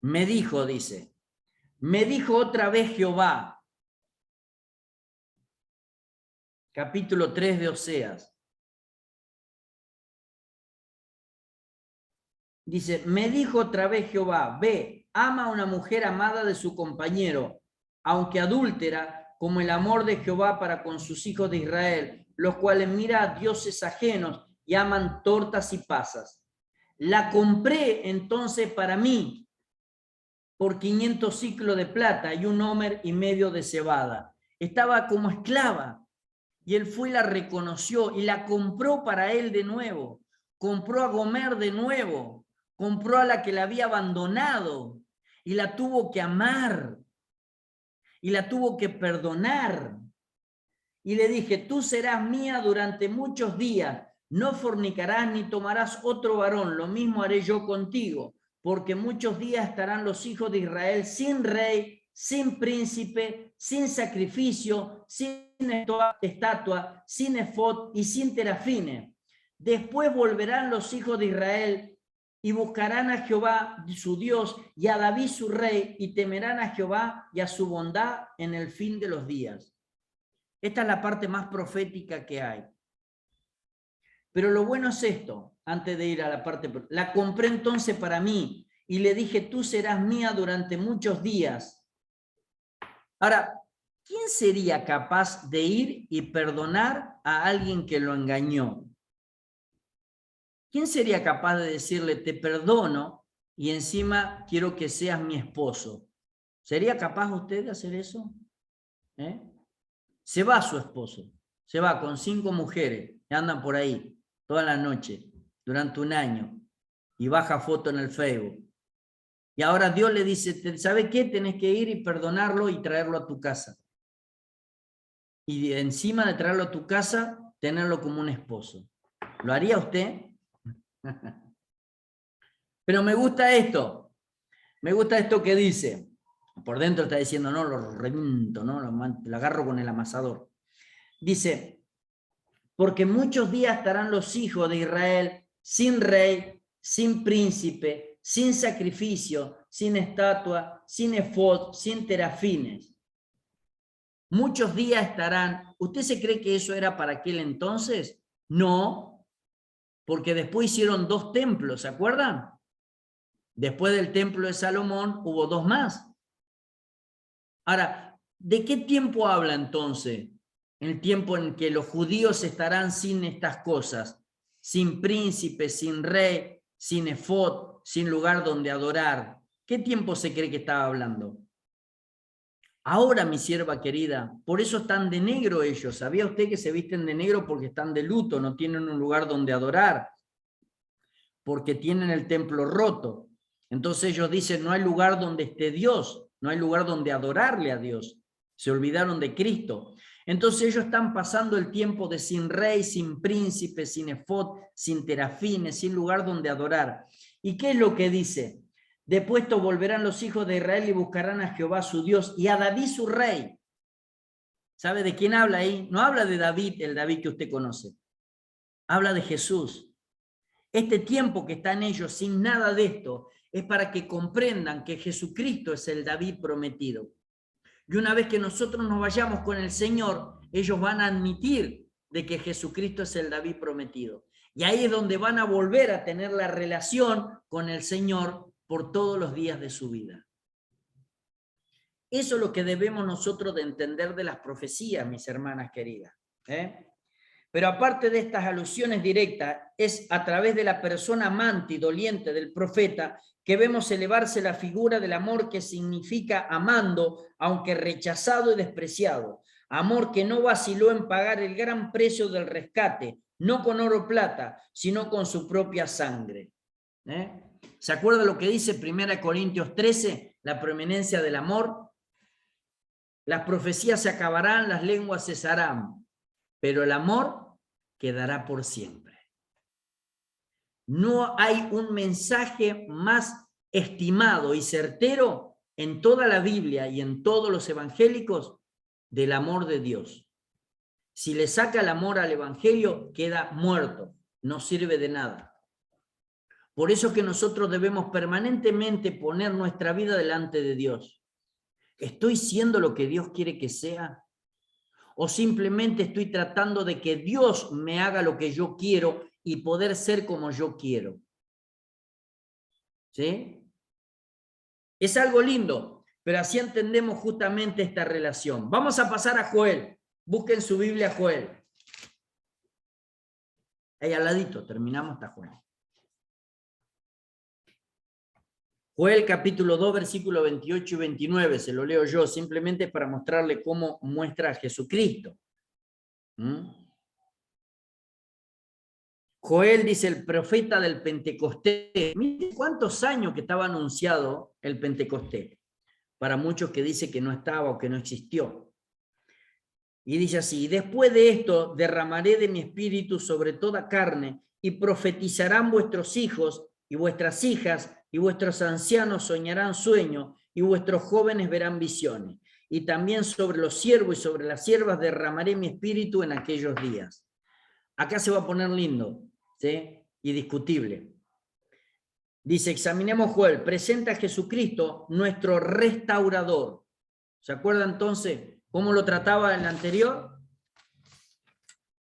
Me dijo, dice, me dijo otra vez Jehová. Capítulo 3 de Oseas. Dice, me dijo otra vez Jehová, ve, ama a una mujer amada de su compañero, aunque adúltera, como el amor de Jehová para con sus hijos de Israel, los cuales mira a dioses ajenos y aman tortas y pasas. La compré entonces para mí por 500 ciclos de plata y 1 homer y medio de cebada. Estaba como esclava y él fue y la reconoció y la compró para él de nuevo. Compró a Gomer de nuevo, compró a la que la había abandonado y la tuvo que amar y la tuvo que perdonar. Y le dije, tú serás mía durante muchos días, no fornicarás ni tomarás otro varón, lo mismo haré yo contigo, porque muchos días estarán los hijos de Israel sin rey, sin príncipe, sin sacrificio, sin estatua, sin efod y sin terafines. Después volverán los hijos de Israel y buscarán a Jehová su Dios y a David su rey, y temerán a Jehová y a su bondad en el fin de los días. Esta es la parte más profética que hay. Pero lo bueno es esto, antes de ir a la parte, la compré entonces para mí y le dije, tú serás mía durante muchos días. Ahora, ¿quién sería capaz de ir y perdonar a alguien que lo engañó? ¿Quién sería capaz de decirle, te perdono y encima quiero que seas mi esposo? ¿Sería capaz usted de hacer eso? Se va su esposo, se va con 5 mujeres que andan por ahí toda la noche durante 1 año y baja foto en el Facebook. Y ahora Dios le dice, ¿sabe qué? Tenés que ir y perdonarlo y traerlo a tu casa. Y encima de traerlo a tu casa, tenerlo como un esposo. ¿Lo haría usted? Pero me gusta esto que dice. Por dentro está diciendo, no, lo reviento, no, lo agarro con el amasador. Dice, porque muchos días estarán los hijos de Israel sin rey, sin príncipe, sin sacrificio, sin estatua, sin efod, sin terafines. Muchos días estarán. ¿Usted se cree que eso era para aquel entonces? No, porque después hicieron 2 templos, ¿se acuerdan? Después del templo de Salomón hubo 2 más. Ahora, ¿de qué tiempo habla entonces? El tiempo en que los judíos estarán sin estas cosas, sin príncipe, sin rey, sin efod, sin lugar donde adorar. ¿Qué tiempo se cree que estaba hablando? Ahora, mi sierva querida, por eso están de negro ellos. ¿Sabía usted que se visten de negro porque están de luto, no tienen un lugar donde adorar? Porque tienen el templo roto. Entonces ellos dicen, no hay lugar donde esté Dios, no hay lugar donde adorarle a Dios. Se olvidaron de Cristo. Entonces ellos están pasando el tiempo de sin rey, sin príncipe, sin efod, sin terafines, sin lugar donde adorar. ¿Y qué es lo que dice? Depuesto volverán los hijos de Israel y buscarán a Jehová su Dios y a David su rey. ¿Sabe de quién habla ahí? No habla de David, el David que usted conoce. Habla de Jesús. Este tiempo que están ellos sin nada de esto es para que comprendan que Jesucristo es el David prometido. Y una vez que nosotros nos vayamos con el Señor, ellos van a admitir de que Jesucristo es el David prometido. Y ahí es donde van a volver a tener la relación con el Señor por todos los días de su vida. Eso es lo que debemos nosotros de entender de las profecías, mis hermanas queridas. Pero aparte de estas alusiones directas, es a través de la persona amante y doliente del profeta que vemos elevarse la figura del amor que significa amando, aunque rechazado y despreciado. Amor que no vaciló en pagar el gran precio del rescate, no con oro o plata, sino con su propia sangre. ¿Se acuerda lo que dice 1 Corintios 13? La preeminencia del amor. Las profecías se acabarán, las lenguas cesarán, pero el amor quedará por siempre. No hay un mensaje más estimado y certero en toda la Biblia y en todos los evangélicos del amor de Dios. Si le saca el amor al evangelio, queda muerto, no sirve de nada. Por eso es que nosotros debemos permanentemente poner nuestra vida delante de Dios. ¿Estoy siendo lo que Dios quiere que sea? ¿O simplemente estoy tratando de que Dios me haga lo que yo quiero y poder ser como yo quiero? ¿Sí? Es algo lindo, pero así entendemos justamente esta relación. Vamos a pasar a Joel. Busquen su Biblia, Joel. Ahí al ladito, terminamos hasta Joel. Joel capítulo 2, versículos 28 y 29, se lo leo yo, simplemente para mostrarle cómo muestra a Jesucristo. Joel dice, el profeta del Pentecostés. Miren cuántos años que estaba anunciado el Pentecostés. Para muchos que dice que no estaba o que no existió. Y dice así, después de esto derramaré de mi espíritu sobre toda carne y profetizarán vuestros hijos y vuestras hijas y vuestros ancianos soñarán sueños y vuestros jóvenes verán visiones. Y también sobre los siervos y sobre las siervas derramaré mi espíritu en aquellos días. Acá se va a poner lindo, ¿sí? Y discutible. Dice, examinemos Joel, presenta a Jesucristo, nuestro restaurador. ¿Se acuerda entonces cómo lo trataba en el anterior?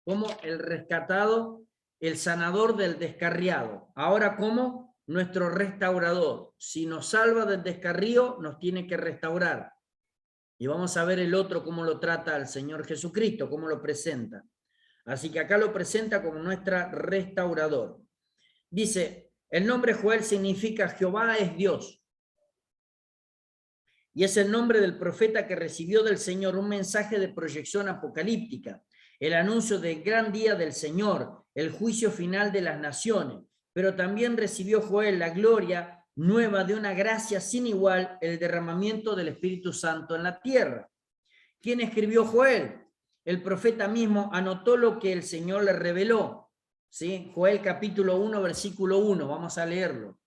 Como el rescatado, el sanador del descarriado. Ahora como nuestro restaurador. Si nos salva del descarrío, nos tiene que restaurar. Y vamos a ver el otro cómo lo trata al Señor Jesucristo, cómo lo presenta. Así que acá lo presenta como nuestra restaurador. Dice, el nombre Joel significa Jehová es Dios. Y es el nombre del profeta que recibió del Señor un mensaje de proyección apocalíptica, el anuncio del gran día del Señor, el juicio final de las naciones. Pero también recibió Joel la gloria nueva de una gracia sin igual, el derramamiento del Espíritu Santo en la tierra. ¿Quién escribió Joel? El profeta mismo anotó lo que el Señor le reveló. ¿Sí? Joel capítulo 1, versículo 1, vamos a leerlo.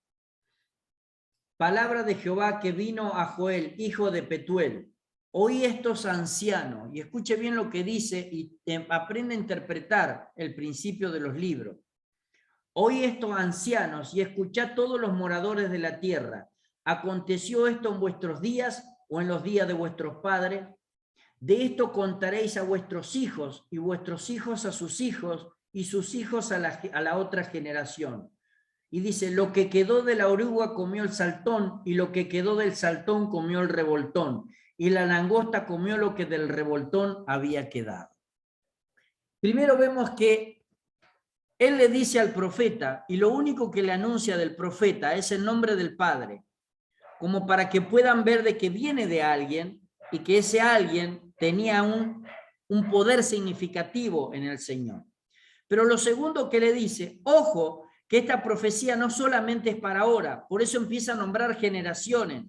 Palabra de Jehová que vino a Joel, hijo de Petuel. Oí estos ancianos, y escuche bien lo que dice y aprende a interpretar el principio de los libros. Oí estos ancianos y escuchad todos los moradores de la tierra. ¿Aconteció esto en vuestros días o en los días de vuestros padres? De esto contaréis a vuestros hijos y vuestros hijos a sus hijos y sus hijos a la otra generación. Y dice, lo que quedó de la oruga comió el saltón y lo que quedó del saltón comió el revoltón y la langosta comió lo que del revoltón había quedado. Primero vemos que él le dice al profeta, y lo único que le anuncia del profeta es el nombre del Padre, como para que puedan ver de que viene de alguien y que ese alguien tenía un poder significativo en el Señor. Pero lo segundo que le dice, ojo, que esta profecía no solamente es para ahora, por eso empieza a nombrar generaciones.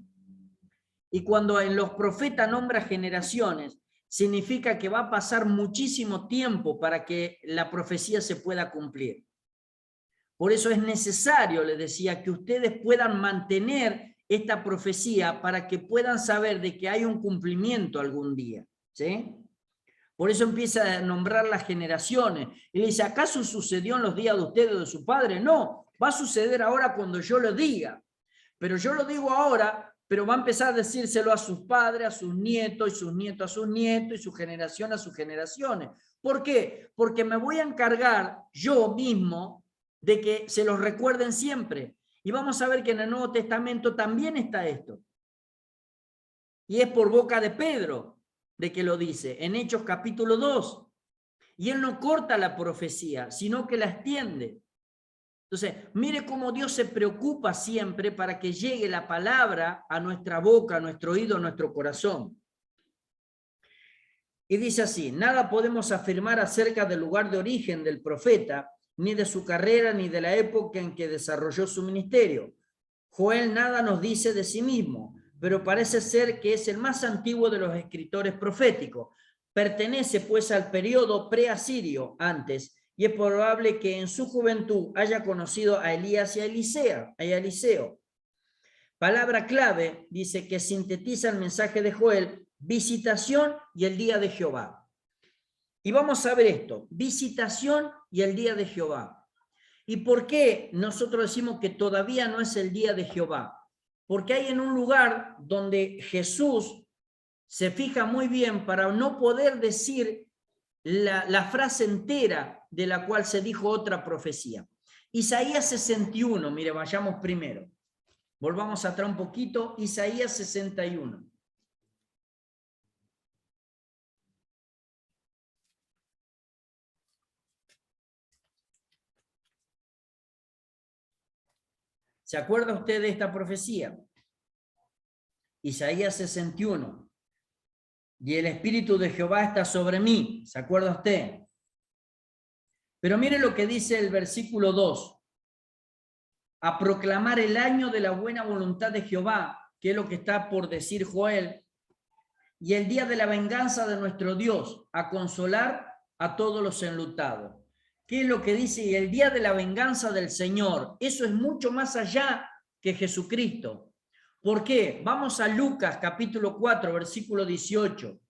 Y cuando en los profetas nombra generaciones, significa que va a pasar muchísimo tiempo para que la profecía se pueda cumplir. Por eso es necesario, les decía, que ustedes puedan mantener esta profecía para que puedan saber de que hay un cumplimiento algún día, ¿sí? Por eso empieza a nombrar las generaciones. Y le dice, ¿acaso sucedió en los días de ustedes o de su padre? No, va a suceder ahora cuando yo lo diga. Pero yo lo digo ahora, pero va a empezar a decírselo a sus padres, a sus nietos, y sus nietos a sus nietos, y su generación a sus generaciones. ¿Por qué? Porque me voy a encargar yo mismo de que se los recuerden siempre. Y vamos a ver que en el Nuevo Testamento también está esto. Y es por boca de Pedro de que lo dice, en Hechos capítulo 2. Y él no corta la profecía, sino que la extiende. Entonces, mire cómo Dios se preocupa siempre para que llegue la palabra a nuestra boca, a nuestro oído, a nuestro corazón. Y dice así, nada podemos afirmar acerca del lugar de origen del profeta, ni de su carrera, ni de la época en que desarrolló su ministerio. Joel nada nos dice de sí mismo, pero parece ser que es el más antiguo de los escritores proféticos. Pertenece pues al periodo preasirio antes, y es probable que en su juventud haya conocido a Elías y a Eliseo. Palabra clave, dice, que sintetiza el mensaje de Joel, visitación y el día de Jehová. Y vamos a ver esto, visitación y el día de Jehová. ¿Y por qué nosotros decimos que todavía no es el día de Jehová? Porque hay en un lugar donde Jesús se fija muy bien para no poder decir la frase entera de la cual se dijo otra profecía. Isaías 61, mire, vayamos primero. Volvamos atrás un poquito, Isaías 61. ¿Se acuerda usted de esta profecía? Isaías 61. Y el Espíritu de Jehová está sobre mí. ¿Se acuerda usted? Pero mire lo que dice el versículo 2. A proclamar el año de la buena voluntad de Jehová, que es lo que está por decir Joel, y el día de la venganza de nuestro Dios, a consolar a todos los enlutados. ¿Qué es lo que dice? Y el día de la venganza del Señor. Eso es mucho más allá que Jesucristo. ¿Por qué? Vamos a Lucas capítulo 4, versículo 18.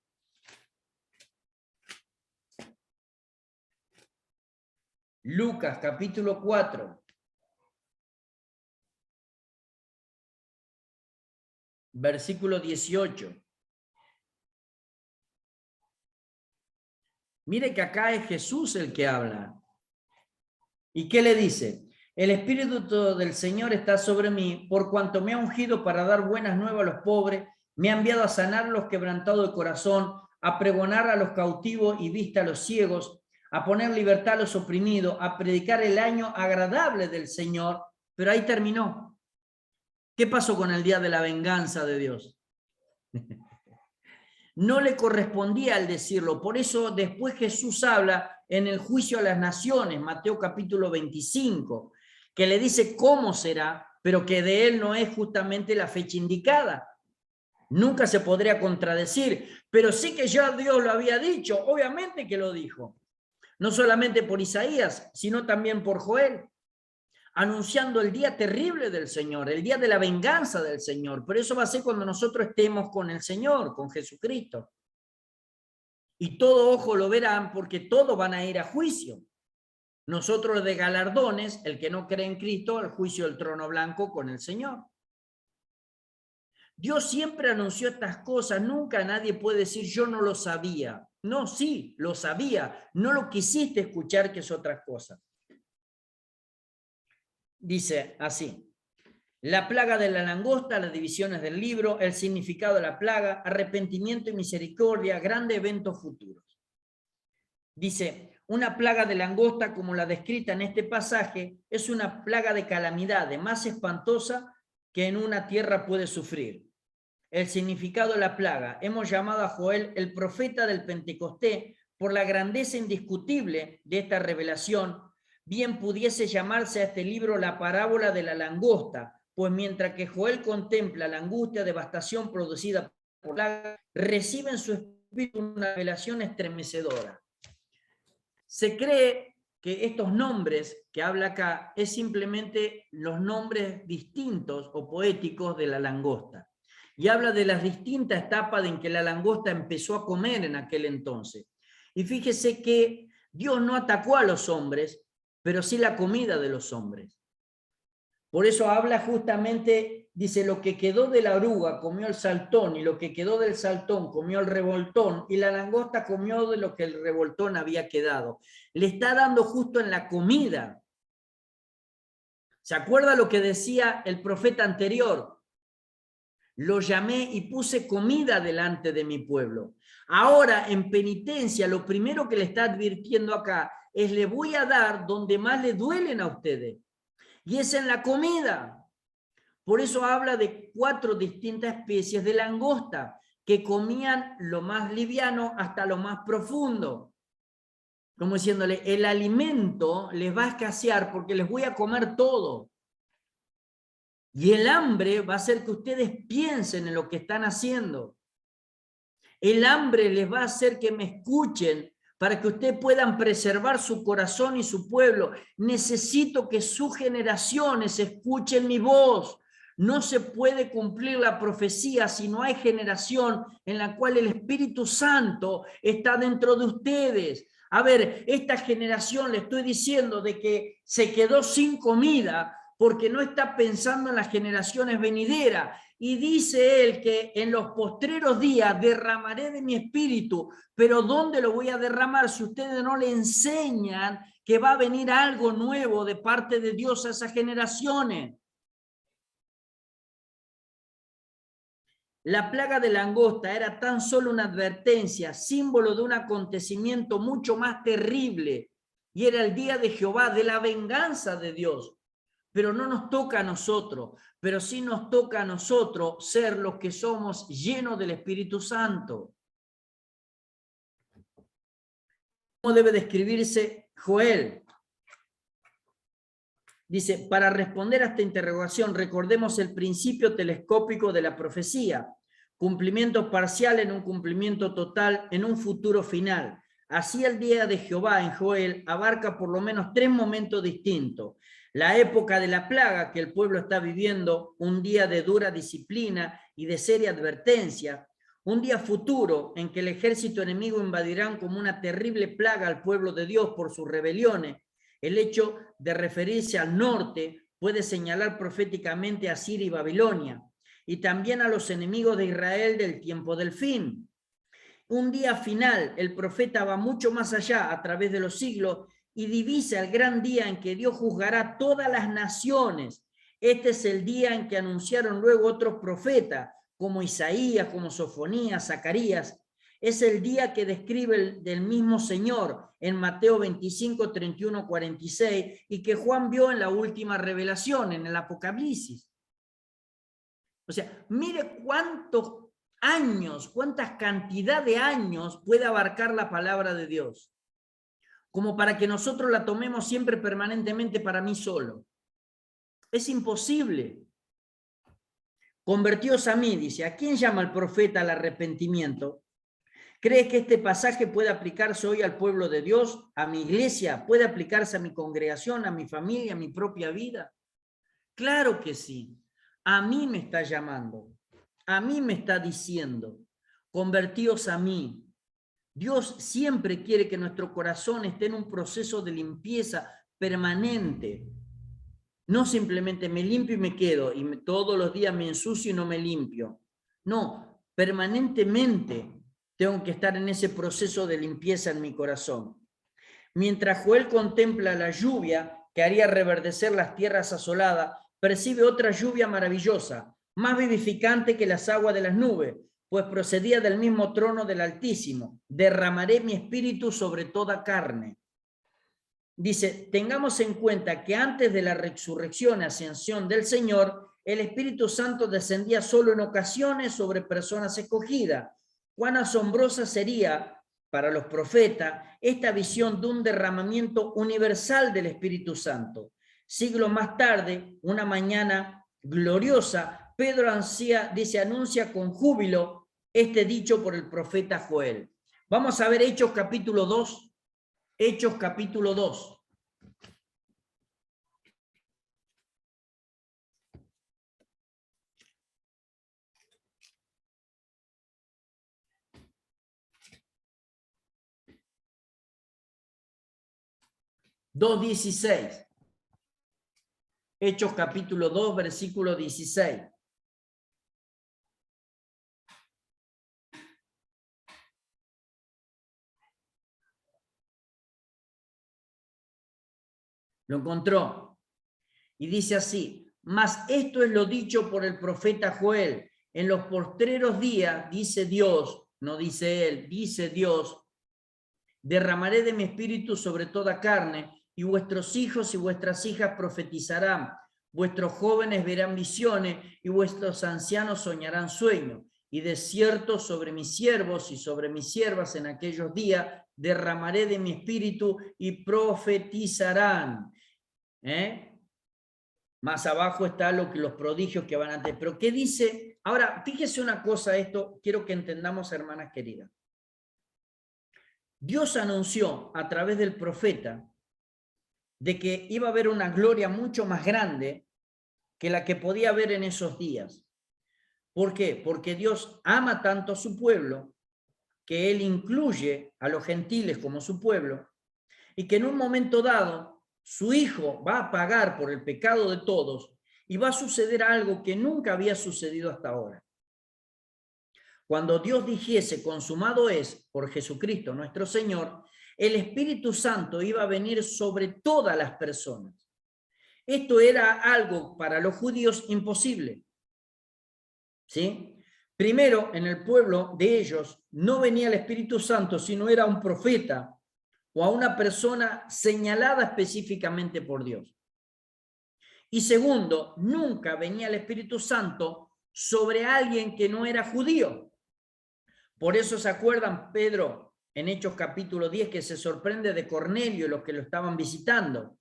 Lucas capítulo 4. Versículo 18. Mire que acá es Jesús el que habla. ¿Y qué le dice? El Espíritu del Señor está sobre mí, por cuanto me ha ungido para dar buenas nuevas a los pobres, me ha enviado a sanar a los quebrantados de corazón, a pregonar a los cautivos y vista a los ciegos, a poner libertad a los oprimidos, a predicar el año agradable del Señor. Pero ahí terminó. ¿Qué pasó con el día de la venganza de Dios? No le correspondía al decirlo. Por eso después Jesús habla en el juicio a las naciones, Mateo capítulo 25, que le dice cómo será, pero que de él no es justamente la fecha indicada. Nunca se podría contradecir, pero sí que ya Dios lo había dicho, obviamente que lo dijo. No solamente por Isaías, sino también por Joel, anunciando el día terrible del Señor, el día de la venganza del Señor. Pero eso va a ser cuando nosotros estemos con el Señor, con Jesucristo. Y todo ojo lo verán porque todos van a ir a juicio. Nosotros de galardones, el que no cree en Cristo, al juicio del trono blanco con el Señor. Dios siempre anunció estas cosas, nunca nadie puede decir yo no lo sabía. No, sí, lo sabía, no lo quisiste escuchar, que es otra cosa. Dice así, la plaga de la langosta, las divisiones del libro, el significado de la plaga, arrepentimiento y misericordia, grandes eventos futuros. Dice, una plaga de langosta como la descrita en este pasaje es una plaga de calamidad, más espantosa que en una tierra puede sufrir. El significado de la plaga. Hemos llamado a Joel el profeta del Pentecostés por la grandeza indiscutible de esta revelación. Bien pudiese llamarse a este libro la parábola de la langosta, pues mientras que Joel contempla la angustia, devastación producida por la plaga, recibe en su espíritu una revelación estremecedora. Se cree que estos nombres que habla acá es simplemente los nombres distintos o poéticos de la langosta. Y habla de las distintas etapas en que la langosta empezó a comer en aquel entonces. Y fíjese que Dios no atacó a los hombres, pero sí la comida de los hombres. Por eso habla justamente, dice, lo que quedó de la oruga comió el saltón, y lo que quedó del saltón comió el revoltón, y la langosta comió de lo que el revoltón había quedado. Le está dando justo en la comida. ¿Se acuerda lo que decía el profeta anterior? Lo llamé y puse comida delante de mi pueblo. Ahora, en penitencia, lo primero que le está advirtiendo acá es: le voy a dar donde más le duelen a ustedes, y es en la comida. Por eso habla de 4 distintas especies de langosta que comían lo más liviano hasta lo más profundo. Como diciéndole, el alimento les va a escasear porque les voy a comer todo. Y el hambre va a hacer que ustedes piensen en lo que están haciendo. El hambre les va a hacer que me escuchen para que ustedes puedan preservar su corazón y su pueblo. Necesito que sus generaciones escuchen mi voz. No se puede cumplir la profecía si no hay generación en la cual el Espíritu Santo está dentro de ustedes. A ver, esta generación, le estoy diciendo de que se quedó sin comida porque no está pensando en las generaciones venideras. Y dice él que en los postreros días derramaré de mi espíritu. Pero ¿dónde lo voy a derramar si ustedes no le enseñan que va a venir algo nuevo de parte de Dios a esas generaciones? La plaga de langosta era tan solo una advertencia, símbolo de un acontecimiento mucho más terrible, y era el día de Jehová, de la venganza de Dios. Pero no nos toca a nosotros, pero sí nos toca a nosotros ser los que somos llenos del Espíritu Santo. ¿Cómo debe describirse Joel? Dice, para responder a esta interrogación, recordemos el principio telescópico de la profecía: cumplimiento parcial en un cumplimiento total en un futuro final. Así el día de Jehová en Joel abarca por lo menos 3 momentos distintos: la época de la plaga que el pueblo está viviendo, un día de dura disciplina y de seria advertencia; un día futuro en que el ejército enemigo invadirán como una terrible plaga al pueblo de Dios por sus rebeliones. El hecho de referirse al norte puede señalar proféticamente a Siria y Babilonia, y también a los enemigos de Israel del tiempo del fin. Un día final, el profeta va mucho más allá a través de los siglos y divisa el gran día en que Dios juzgará todas las naciones. Este es el día en que anunciaron luego otros profetas, como Isaías, como Sofonías, Zacarías. Es el día que describe del mismo Señor en Mateo 25, 31, 46, y que Juan vio en la última revelación, en el Apocalipsis. O sea, mire cuántos años, cuánta cantidad de años puede abarcar la palabra de Dios, como para que nosotros la tomemos siempre permanentemente para mí solo. Es imposible. Convertíos a mí, dice. ¿A quién llama el profeta al arrepentimiento? ¿Crees que este pasaje puede aplicarse hoy al pueblo de Dios, a mi iglesia? ¿Puede aplicarse a mi congregación, a mi familia, a mi propia vida? Claro que sí. A mí me está llamando. A mí me está diciendo: convertíos a mí. Dios siempre quiere que nuestro corazón esté en un proceso de limpieza permanente. No simplemente me limpio y me quedo, y todos los días me ensucio y no me limpio. No, permanentemente tengo que estar en ese proceso de limpieza en mi corazón. Mientras Joel contempla la lluvia que haría reverdecer las tierras asoladas, percibe otra lluvia maravillosa, más vivificante que las aguas de las nubes, pues procedía del mismo trono del Altísimo. Derramaré mi espíritu sobre toda carne. dice, tengamos en cuenta que antes de la resurrección y ascensión del Señor, el Espíritu Santo descendía solo en ocasiones sobre personas escogidas. Cuán asombrosa sería para los profetas esta visión de un derramamiento universal del Espíritu Santo. Siglos más tarde, una mañana gloriosa, Pedro anuncia con júbilo este dicho por el profeta Joel. Vamos a ver Hechos capítulo 2. Hechos capítulo 2. Hechos capítulo 2, versículo 16. Lo encontró. Y dice así, mas esto es lo dicho por el profeta Joel. En los postreros días, dice Dios, no dice él, dice Dios, derramaré de mi espíritu sobre toda carne, y vuestros hijos y vuestras hijas profetizarán, vuestros jóvenes verán visiones, y vuestros ancianos soñarán sueños. Y de cierto sobre mis siervos y sobre mis siervas en aquellos días derramaré de mi espíritu y profetizarán. Más abajo está los prodigios que van antes. Pero ¿qué dice? Ahora, fíjese una cosa, esto quiero que entendamos, hermanas queridas. Dios anunció a través del profeta de que iba a haber una gloria mucho más grande que la que podía haber en esos días. ¿Por qué? Porque Dios ama tanto a su pueblo que Él incluye a los gentiles como su pueblo y que en un momento dado su Hijo va a pagar por el pecado de todos y va a suceder algo que nunca había sucedido hasta ahora. Cuando Dios dijese consumado es por Jesucristo nuestro Señor, el Espíritu Santo iba a venir sobre todas las personas. Esto era algo para los judíos imposible. ¿Sí? Primero, en el pueblo de ellos no venía el Espíritu Santo, sino era un profeta o a una persona señalada específicamente por Dios. Y segundo, nunca venía el Espíritu Santo sobre alguien que no era judío. Por eso se acuerdan Pedro en Hechos capítulo 10 que se sorprende de Cornelio y los que lo estaban visitando.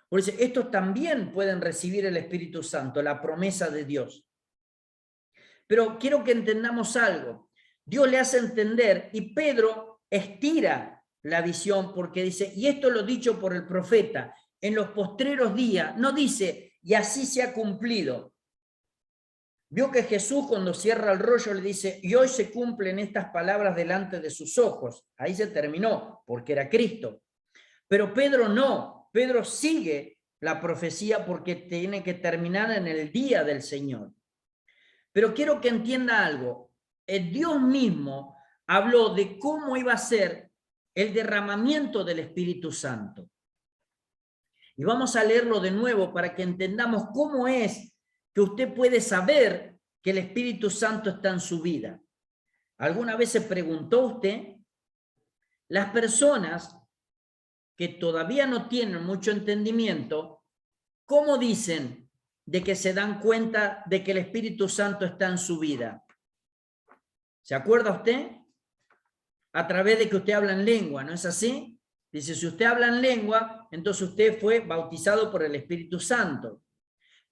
Por eso estos también pueden recibir el Espíritu Santo, la promesa de Dios. Pero quiero que entendamos algo. Dios le hace entender y Pedro estira la visión porque dice, y esto lo dicho por el profeta, en los postreros días, no dice, y así se ha cumplido. Vio que Jesús cuando cierra el rollo le dice, y hoy se cumplen estas palabras delante de sus ojos. Ahí se terminó, porque era Cristo. Pero Pedro no, Pedro sigue la profecía porque tiene que terminar en el día del Señor. Pero quiero que entienda algo. Dios mismo habló de cómo iba a ser el derramamiento del Espíritu Santo. Y vamos a leerlo de nuevo para que entendamos cómo es que usted puede saber que el Espíritu Santo está en su vida. ¿Alguna vez se preguntó usted? Las personas que todavía no tienen mucho entendimiento, ¿cómo dicen de que se dan cuenta de que el Espíritu Santo está en su vida? ¿Se acuerda usted? A través de que usted habla en lengua, ¿no es así? Dice, si usted habla en lengua, entonces usted fue bautizado por el Espíritu Santo.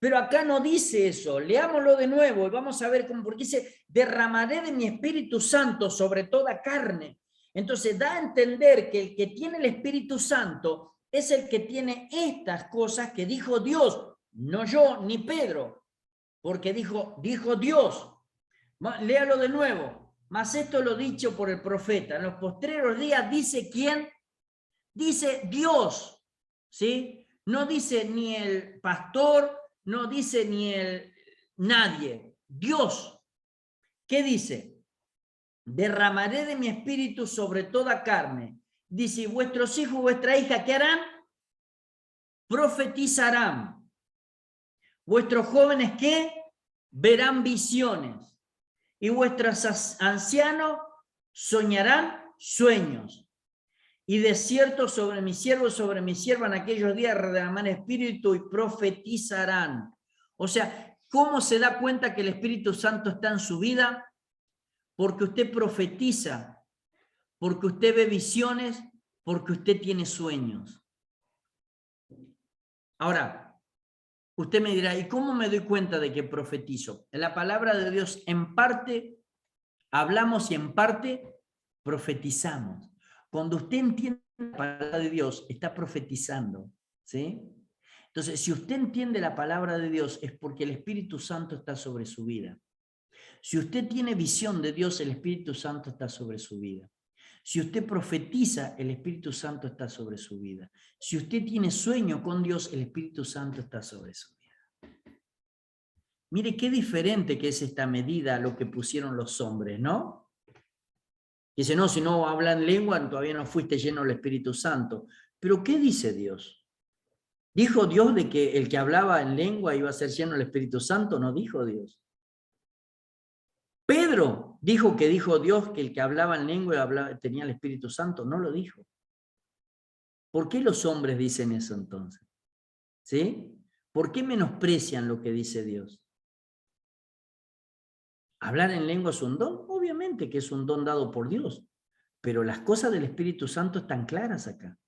Pero acá no dice eso. Leámoslo de nuevo y vamos a ver cómo, porque dice, derramaré de mi Espíritu Santo sobre toda carne. Entonces da a entender que el que tiene el Espíritu Santo es el que tiene estas cosas que dijo Dios, no yo ni Pedro, porque dijo Dios. Léalo de nuevo. Mas esto lo dicho por el profeta. En los postreros días dice ¿quién? Dice Dios, ¿sí? No dice ni el pastor, no dice ni nadie. Dios. ¿Qué dice? Derramaré de mi espíritu sobre toda carne. Dice, vuestros hijos, vuestra hija, ¿qué harán? Profetizarán. Vuestros jóvenes, ¿qué? Verán visiones. Y vuestros ancianos soñarán sueños. Y de cierto sobre mi siervo y sobre mi sierva en aquellos días derramarán espíritu y profetizarán. O sea, ¿cómo se da cuenta que el Espíritu Santo está en su vida? Porque usted profetiza, porque usted ve visiones, porque usted tiene sueños. Ahora, usted me dirá, ¿y cómo me doy cuenta de que profetizo? En la palabra de Dios, en parte hablamos y en parte profetizamos. Cuando usted entiende la palabra de Dios, está profetizando, ¿sí? Entonces, si usted entiende la palabra de Dios, es porque el Espíritu Santo está sobre su vida. Si usted tiene visión de Dios, el Espíritu Santo está sobre su vida. Si usted profetiza, el Espíritu Santo está sobre su vida. Si usted tiene sueño con Dios, el Espíritu Santo está sobre su vida. Mire qué diferente que es esta medida a lo que pusieron los hombres, ¿no? Dice, no, si no hablan lengua, todavía no fuiste lleno del Espíritu Santo. Pero ¿qué dice Dios? ¿Dijo Dios de que el que hablaba en lengua iba a ser lleno del Espíritu Santo? No dijo Dios. Pedro dijo Dios que el que hablaba en lengua tenía el Espíritu Santo. No lo dijo. ¿Por qué los hombres dicen eso entonces? ¿Sí? ¿Por qué menosprecian lo que dice Dios? ¿Hablar en lengua es un don? Obviamente que es un don dado por Dios, pero las cosas del Espíritu Santo están claras acá.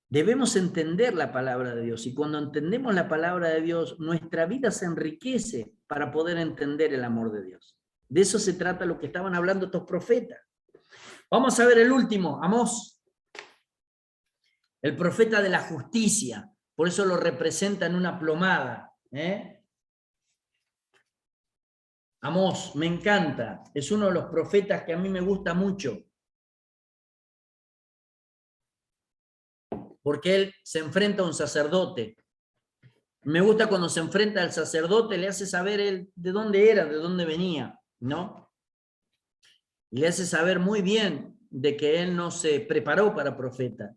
Debemos entender la palabra de Dios, y cuando entendemos la palabra de Dios, nuestra vida se enriquece para poder entender el amor de Dios. De eso se trata lo que estaban hablando estos profetas. Vamos a ver el último, Amós, el profeta de la justicia, por eso lo representa en una plomada, Amós, me encanta, es uno de los profetas que a mí me gusta mucho, porque él se enfrenta a un sacerdote. Me gusta cuando se enfrenta al sacerdote, le hace saber él de dónde era, de dónde venía, ¿no? Y le hace saber muy bien de que él no se preparó para profeta.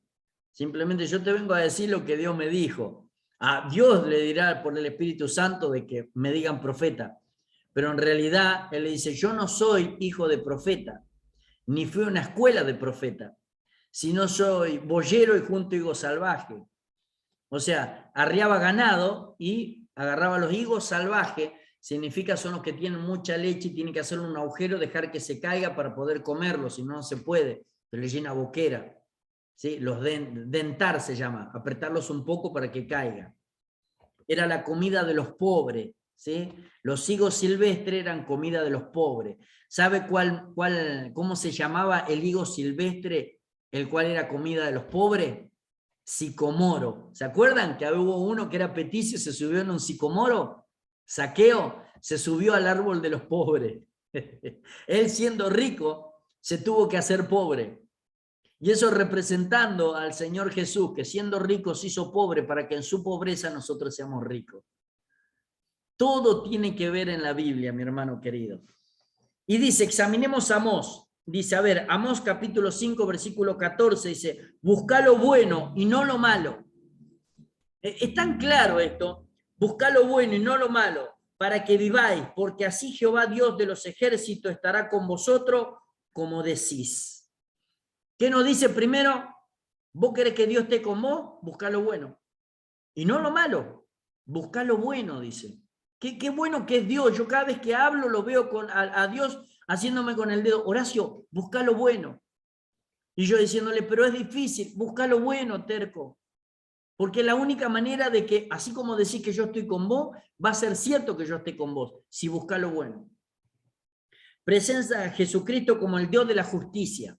Simplemente yo te vengo a decir lo que Dios me dijo. A Dios le dirá por el Espíritu Santo de que me digan profeta. Pero en realidad él le dice, yo no soy hijo de profeta, ni fui a una escuela de profeta, sino soy boyero y junto higo salvaje. O sea, arriaba ganado y agarraba los higos salvajes, significa son los que tienen mucha leche y tienen que hacer un agujero, dejar que se caiga para poder comerlo, si no, no se puede, se le llena boquera. ¿Sí? Los dentar se llama, apretarlos un poco para que caiga. Era la comida de los pobres, ¿sí? Los higos silvestres eran comida de los pobres. ¿Sabe cómo se llamaba el higo silvestre, el cual era comida de los pobres? Sicomoro. ¿Se acuerdan que hubo uno que era peticio y se subió en un sicomoro? Zaqueo se subió al árbol de los pobres. Él siendo rico se tuvo que hacer pobre. Y eso representando al Señor Jesús, que siendo rico se hizo pobre para que en su pobreza nosotros seamos ricos. Todo tiene que ver en la Biblia, mi hermano querido. Y dice, examinemos a Amós. Dice, a ver, Amós capítulo 5, versículo 14, dice, busca lo bueno y no lo malo. Es tan claro esto, busca lo bueno y no lo malo, para que viváis, porque así Jehová Dios de los ejércitos estará con vosotros como decís. ¿Qué nos dice primero? ¿Vos querés que Dios esté con vos? Busca lo bueno. Y no lo malo. Busca lo bueno, dice. Qué bueno que es Dios. Yo cada vez que hablo lo veo a Dios haciéndome con el dedo. Horacio, busca lo bueno. Y yo diciéndole, pero es difícil. Busca lo bueno, terco. Porque la única manera de que, así como decís que yo estoy con vos, va a ser cierto que yo esté con vos, si busca lo bueno. Presenta a Jesucristo como el Dios de la justicia.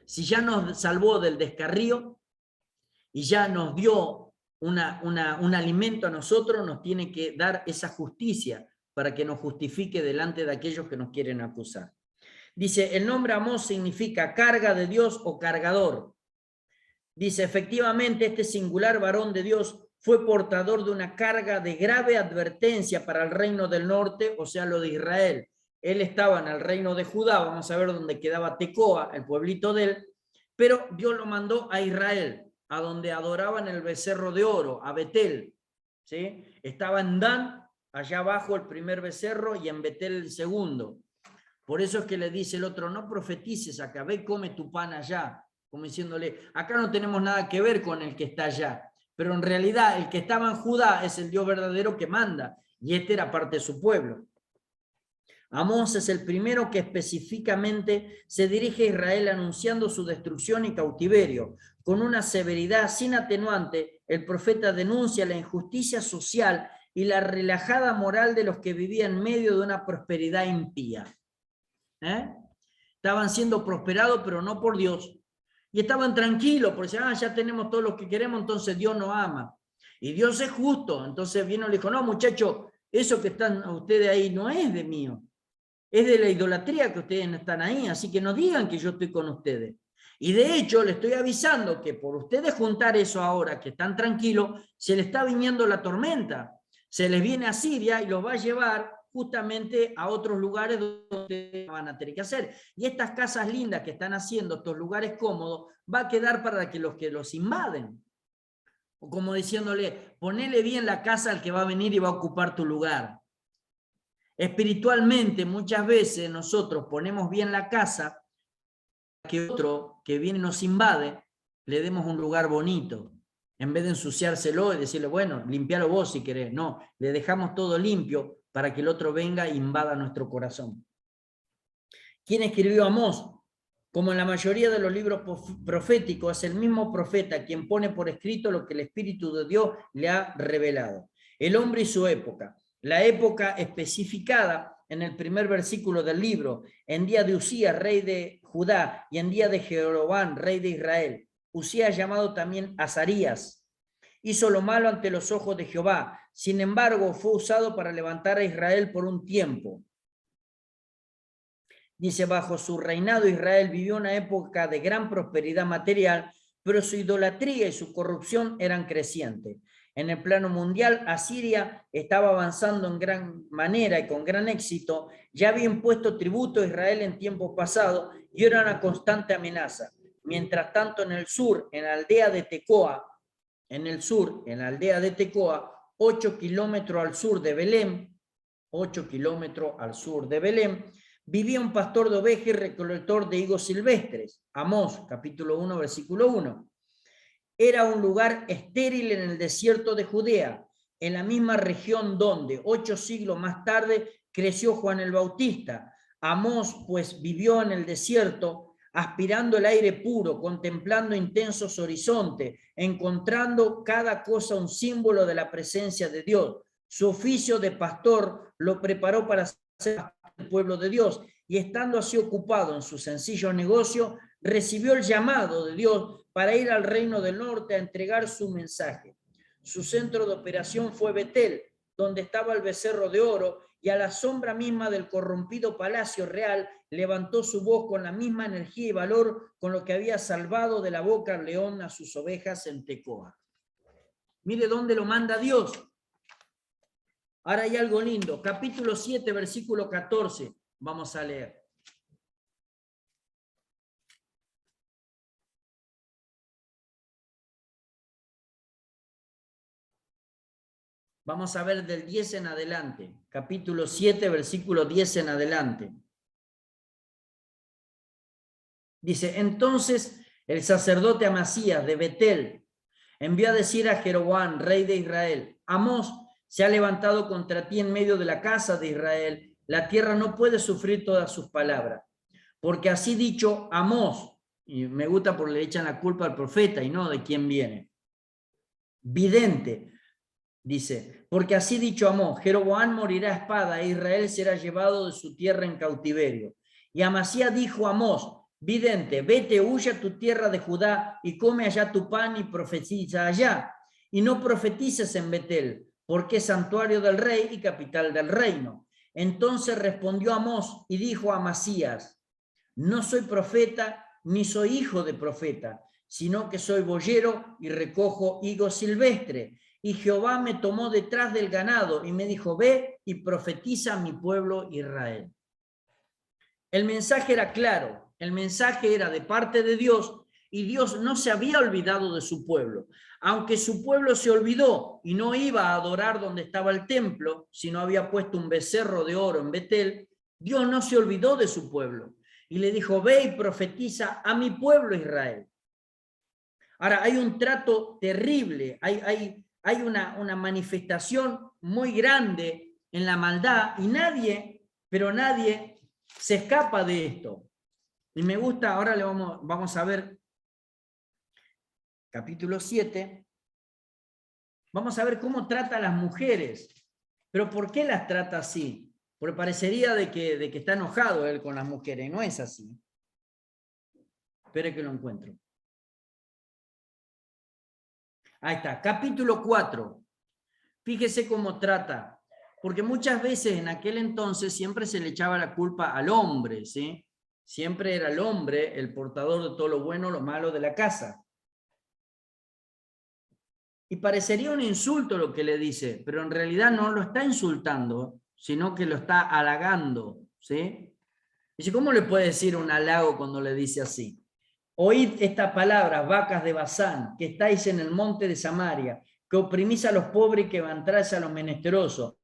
Si ya nos salvó del descarrío y ya nos dio un alimento a nosotros, nos tiene que dar esa justicia para que nos justifique delante de aquellos que nos quieren acusar. Dice, el nombre Amós significa carga de Dios o cargador. Dice, efectivamente, este singular varón de Dios fue portador de una carga de grave advertencia para el reino del norte, o sea, lo de Israel. Él estaba en el reino de Judá, vamos a ver dónde quedaba Tecoa, el pueblito de él, pero Dios lo mandó a Israel, a donde adoraban el becerro de oro, a Betel. ¿Sí? Estaba en Dan, allá abajo el primer becerro, y en Betel el segundo. Por eso es que le dice el otro, no profetices acá, ve y come tu pan allá. Como diciéndole, acá no tenemos nada que ver con el que está allá. Pero en realidad el que estaba en Judá es el Dios verdadero que manda. Y este era parte de su pueblo. Amós es el primero que específicamente se dirige a Israel anunciando su destrucción y cautiverio. Con una severidad sin atenuante, el profeta denuncia la injusticia social y la relajada moral de los que vivían en medio de una prosperidad impía. Estaban siendo prosperados, pero no por Dios. Y estaban tranquilos, porque ya tenemos todo lo que queremos, entonces Dios nos ama. Y Dios es justo. Entonces vino y le dijo, no, muchachos, eso que están ustedes ahí no es de mío. Es de la idolatría que ustedes están ahí, así que no digan que yo estoy con ustedes. Y de hecho, le estoy avisando que por ustedes juntar eso ahora, que están tranquilos, se les está viniendo la tormenta. Se les viene a Siria y los va a llevar justamente a otros lugares donde van a tener que hacer. Y estas casas lindas que están haciendo, estos lugares cómodos, va a quedar para que los invaden. O como diciéndole, ponele bien la casa al que va a venir y va a ocupar tu lugar. Espiritualmente, muchas veces nosotros ponemos bien la casa para que otro que viene y nos invade, le demos un lugar bonito. En vez de ensuciárselo y decirle, bueno, limpialo vos si querés. No, le dejamos todo limpio para que el otro venga e invada nuestro corazón. ¿Quién escribió Amós? Como en la mayoría de los libros proféticos, es el mismo profeta quien pone por escrito lo que el Espíritu de Dios le ha revelado. El hombre y su época. La época especificada en el primer versículo del libro, en día de Usías, rey de Judá, y en día de Jeroboam, rey de Israel. Usías, llamado también Azarías, hizo lo malo ante los ojos de Jehová. Sin embargo, fue usado para levantar a Israel por un tiempo. Dice, bajo su reinado Israel vivió una época de gran prosperidad material, pero su idolatría y su corrupción eran crecientes. En el plano mundial, Asiria estaba avanzando en gran manera y con gran éxito. Ya había impuesto tributo a Israel en tiempos pasados y era una constante amenaza. Mientras tanto, en el sur, en la aldea de Tecoa, 8 kilómetros al sur de Belén, 8 kilómetros al sur de Belén, vivía un pastor de ovejas y recolector de higos silvestres. Amós, capítulo 1, versículo 1. Era un lugar estéril en el desierto de Judea, en la misma región donde 8 siglos más tarde creció Juan el Bautista. Amós, pues, vivió en el desierto, aspirando el aire puro, contemplando intensos horizontes, encontrando cada cosa un símbolo de la presencia de Dios. Su oficio de pastor lo preparó para ser el pueblo de Dios, y estando así ocupado en su sencillo negocio, recibió el llamado de Dios para ir al reino del norte a entregar su mensaje. Su centro de operación fue Betel, donde estaba el becerro de oro, y a la sombra misma del corrompido palacio real levantó su voz con la misma energía y valor con lo que había salvado de la boca al león a sus ovejas en Tecoa. Mire dónde lo manda Dios. Ahora hay algo lindo. Capítulo 7, versículo 14. Vamos a leer. Vamos a ver del 10 en adelante. Capítulo 7, versículo 10 en adelante. Dice, entonces el sacerdote Amasías de Betel envió a decir a Jeroboam, rey de Israel, Amós se ha levantado contra ti en medio de la casa de Israel. La tierra no puede sufrir todas sus palabras. Porque así dicho Amós, y me gusta porque le echan la culpa al profeta y no de quién viene. Vidente, dice, porque así dicho Amós, Jeroboam morirá a espada e Israel será llevado de su tierra en cautiverio. Y Amasías dijo a Amós, vidente, vete, huye a tu tierra de Judá y come allá tu pan y profetiza allá. Y no profetices en Betel, porque es santuario del rey y capital del reino. Entonces respondió Amós y dijo a Amasías, no soy profeta ni soy hijo de profeta, sino que soy boyero y recojo higos silvestres. Y Jehová me tomó detrás del ganado y me dijo, ve y profetiza a mi pueblo Israel. El mensaje era claro, el mensaje era de parte de Dios y Dios no se había olvidado de su pueblo. Aunque su pueblo se olvidó y no iba a adorar donde estaba el templo, sino había puesto un becerro de oro en Betel, Dios no se olvidó de su pueblo y le dijo, ve y profetiza a mi pueblo Israel. Ahora, hay un trato terrible, hay una manifestación muy grande en la maldad y nadie, pero nadie se escapa de esto. Y me gusta, ahora vamos a ver capítulo 7, vamos a ver cómo trata a las mujeres. Pero ¿por qué las trata así? Porque parecería de que está enojado él con las mujeres, no es así. Espere que lo encuentro. Ahí está, capítulo 4. Fíjese cómo trata, porque muchas veces en aquel entonces siempre se le echaba la culpa al hombre, ¿sí? Siempre era el hombre el portador de todo lo bueno, lo malo de la casa. Y parecería un insulto lo que le dice, pero en realidad no lo está insultando, sino que lo está halagando, ¿sí? Dice, ¿cómo le puede decir un halago cuando le dice así? Oíd estas palabras, vacas de Basán, que estáis en el monte de Samaria, que oprimís a los pobres y que levantáis a los menesterosos.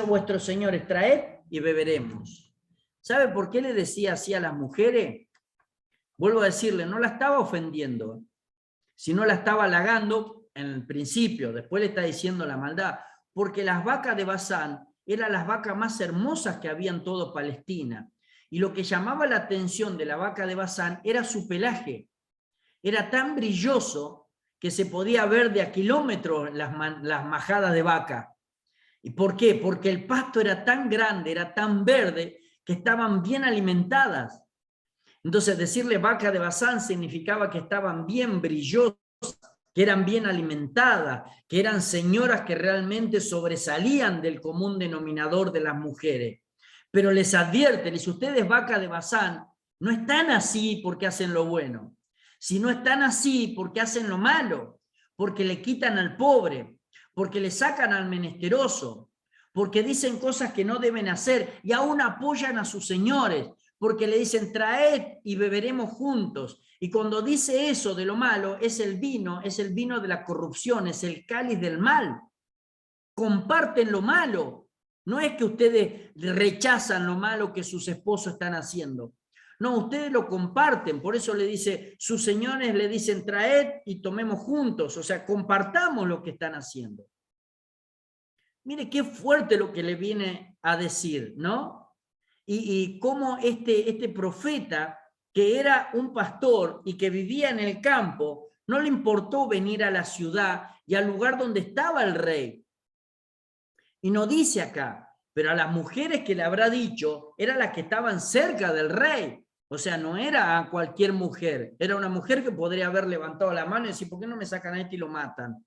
Vuestros señores, traed y beberemos. ¿Sabe por qué le decía así a las mujeres? Vuelvo a decirle, no la estaba ofendiendo, sino la estaba halagando en el principio, después le está diciendo la maldad, porque las vacas de Basán eran las vacas más hermosas que había en toda Palestina. Y lo que llamaba la atención de la vaca de Basán era su pelaje. Era tan brilloso que se podía ver de a kilómetros las majadas de vaca. ¿Y por qué? Porque el pasto era tan grande, era tan verde, que estaban bien alimentadas. Entonces decirle vaca de Basán significaba que estaban bien brillosas, que eran bien alimentadas, que eran señoras que realmente sobresalían del común denominador de las mujeres. Pero les advierte, les ustedes vaca de Basán, no están así porque hacen lo bueno, sino están así porque hacen lo malo, porque le quitan al pobre, porque le sacan al menesteroso, porque dicen cosas que no deben hacer y aún apoyan a sus señores, porque le dicen traed y beberemos juntos. Y cuando dice eso de lo malo, es el vino de la corrupción, es el cáliz del mal. Comparten lo malo. No es que ustedes rechazan lo malo que sus esposos están haciendo. No, ustedes lo comparten. Por eso le dice, sus señores le dicen traed y tomemos juntos. O sea, compartamos lo que están haciendo. Mire qué fuerte lo que le viene a decir, ¿no? Y cómo este profeta, que era un pastor y que vivía en el campo, no le importó venir a la ciudad y al lugar donde estaba el rey. Y no dice acá, pero a las mujeres que le habrá dicho, eran las que estaban cerca del rey. O sea, no era a cualquier mujer, era una mujer que podría haber levantado la mano y decir, ¿por qué no me sacan a este y lo matan?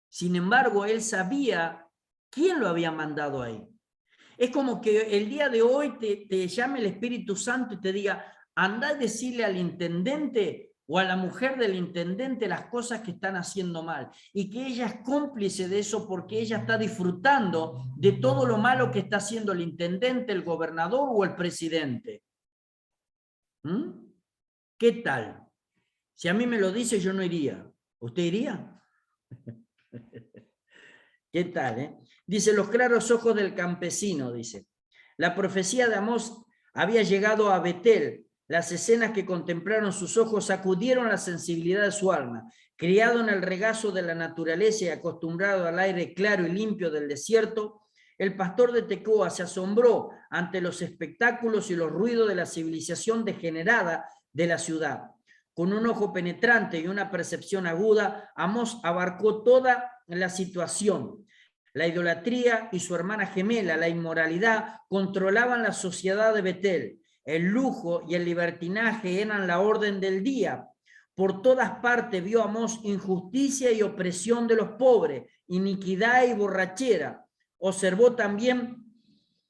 Sin embargo, él sabía quién lo había mandado ahí. Es como que el día de hoy te llame el Espíritu Santo y te diga, anda a decirle al intendente o a la mujer del intendente las cosas que están haciendo mal, y que ella es cómplice de eso porque ella está disfrutando de todo lo malo que está haciendo el intendente, el gobernador o el presidente. ¿Qué tal? Si a mí me lo dice, yo no iría. ¿Usted iría? ¿Qué tal? Dice, los claros ojos del campesino, dice. La profecía de Amós había llegado a Betel. Las escenas que contemplaron sus ojos sacudieron la sensibilidad de su alma. Criado en el regazo de la naturaleza y acostumbrado al aire claro y limpio del desierto, el pastor de Tecoa se asombró ante los espectáculos y los ruidos de la civilización degenerada de la ciudad. Con un ojo penetrante y una percepción aguda, Amós abarcó toda la situación. La idolatría y su hermana gemela, la inmoralidad, controlaban la sociedad de Betel. El lujo y el libertinaje eran la orden del día. Por todas partes vio Amós injusticia y opresión de los pobres, iniquidad y borrachera. Observó también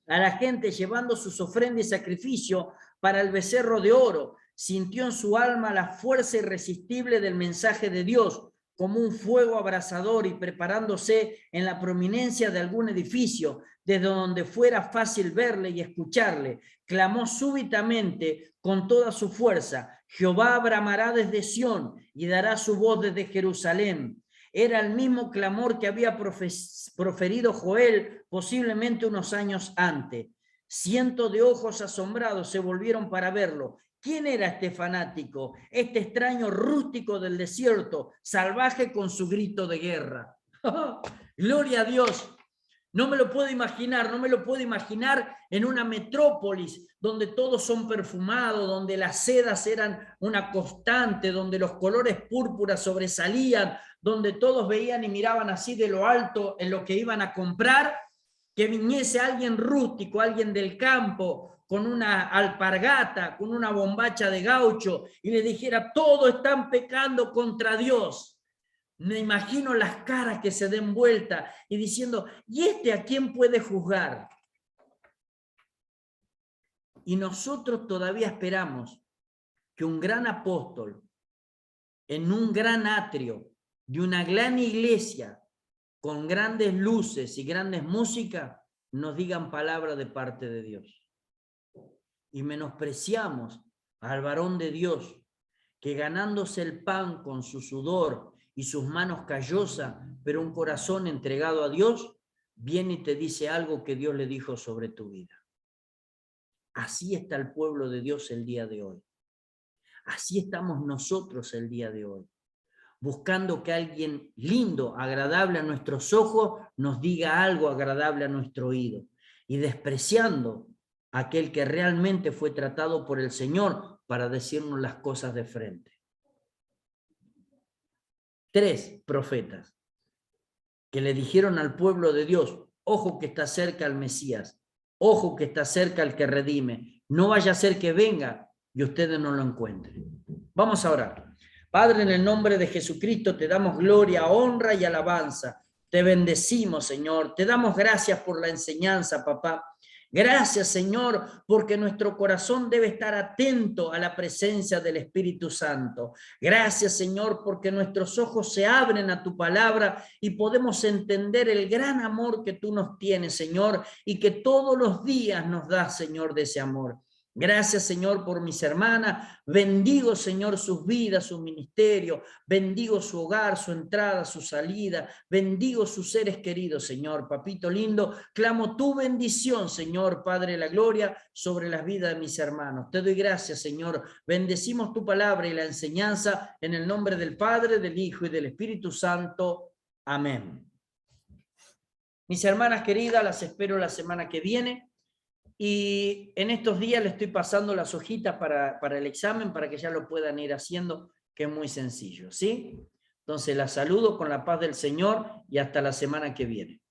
a la gente llevando sus ofrendas y sacrificio para el becerro de oro. Sintió en su alma la fuerza irresistible del mensaje de Dios, como un fuego abrasador, y preparándose en la prominencia de algún edificio, desde donde fuera fácil verle y escucharle, clamó súbitamente con toda su fuerza: Jehová bramará desde Sión y dará su voz desde Jerusalén. Era el mismo clamor que había proferido Joel posiblemente unos años antes. Cientos de ojos asombrados se volvieron para verlo. ¿Quién era este fanático, este extraño rústico del desierto, salvaje con su grito de guerra? Gloria a Dios. No me lo puedo imaginar en una metrópolis donde todos son perfumados, donde las sedas eran una constante, donde los colores púrpuras sobresalían, donde todos veían y miraban así de lo alto en lo que iban a comprar, que viniese alguien rústico, alguien del campo, con una alpargata, con una bombacha de gaucho, y le dijera: todos están pecando contra Dios. Me imagino las caras que se den vuelta y diciendo: ¿y este a quién puede juzgar? Y nosotros todavía esperamos que un gran apóstol, en un gran atrio de una gran iglesia, con grandes luces y grandes músicas, nos digan palabra de parte de Dios. Y menospreciamos al varón de Dios, que ganándose el pan con su sudor y sus manos callosas, pero un corazón entregado a Dios, viene y te dice algo que Dios le dijo sobre tu vida. Así está el pueblo de Dios el día de hoy. Así estamos nosotros el día de hoy, buscando que alguien lindo, agradable a nuestros ojos, nos diga algo agradable a nuestro oído, y despreciando a aquel que realmente fue tratado por el Señor para decirnos las cosas de frente. 3 profetas que le dijeron al pueblo de Dios: ojo que está cerca el Mesías, ojo que está cerca el que redime, no vaya a ser que venga y ustedes no lo encuentren. Vamos a orar. Padre, en el nombre de Jesucristo te damos gloria, honra y alabanza. Te bendecimos, Señor. Te damos gracias por la enseñanza, papá. Gracias, Señor, porque nuestro corazón debe estar atento a la presencia del Espíritu Santo. Gracias, Señor, porque nuestros ojos se abren a tu palabra y podemos entender el gran amor que tú nos tienes, Señor, y que todos los días nos das, Señor, de ese amor. Gracias, Señor, por mis hermanas. Bendigo, Señor, sus vidas, su ministerio. Bendigo su hogar, su entrada, su salida. Bendigo sus seres queridos, Señor. Papito lindo, clamo tu bendición, Señor, Padre de la gloria, sobre las vidas de mis hermanos. Te doy gracias, Señor. Bendecimos tu palabra y la enseñanza en el nombre del Padre, del Hijo y del Espíritu Santo. Amén. Mis hermanas queridas, las espero la semana que viene. Y en estos días le estoy pasando las hojitas para el examen, para que ya lo puedan ir haciendo, que es muy sencillo, ¿sí? Entonces las saludo con la paz del Señor y hasta la semana que viene.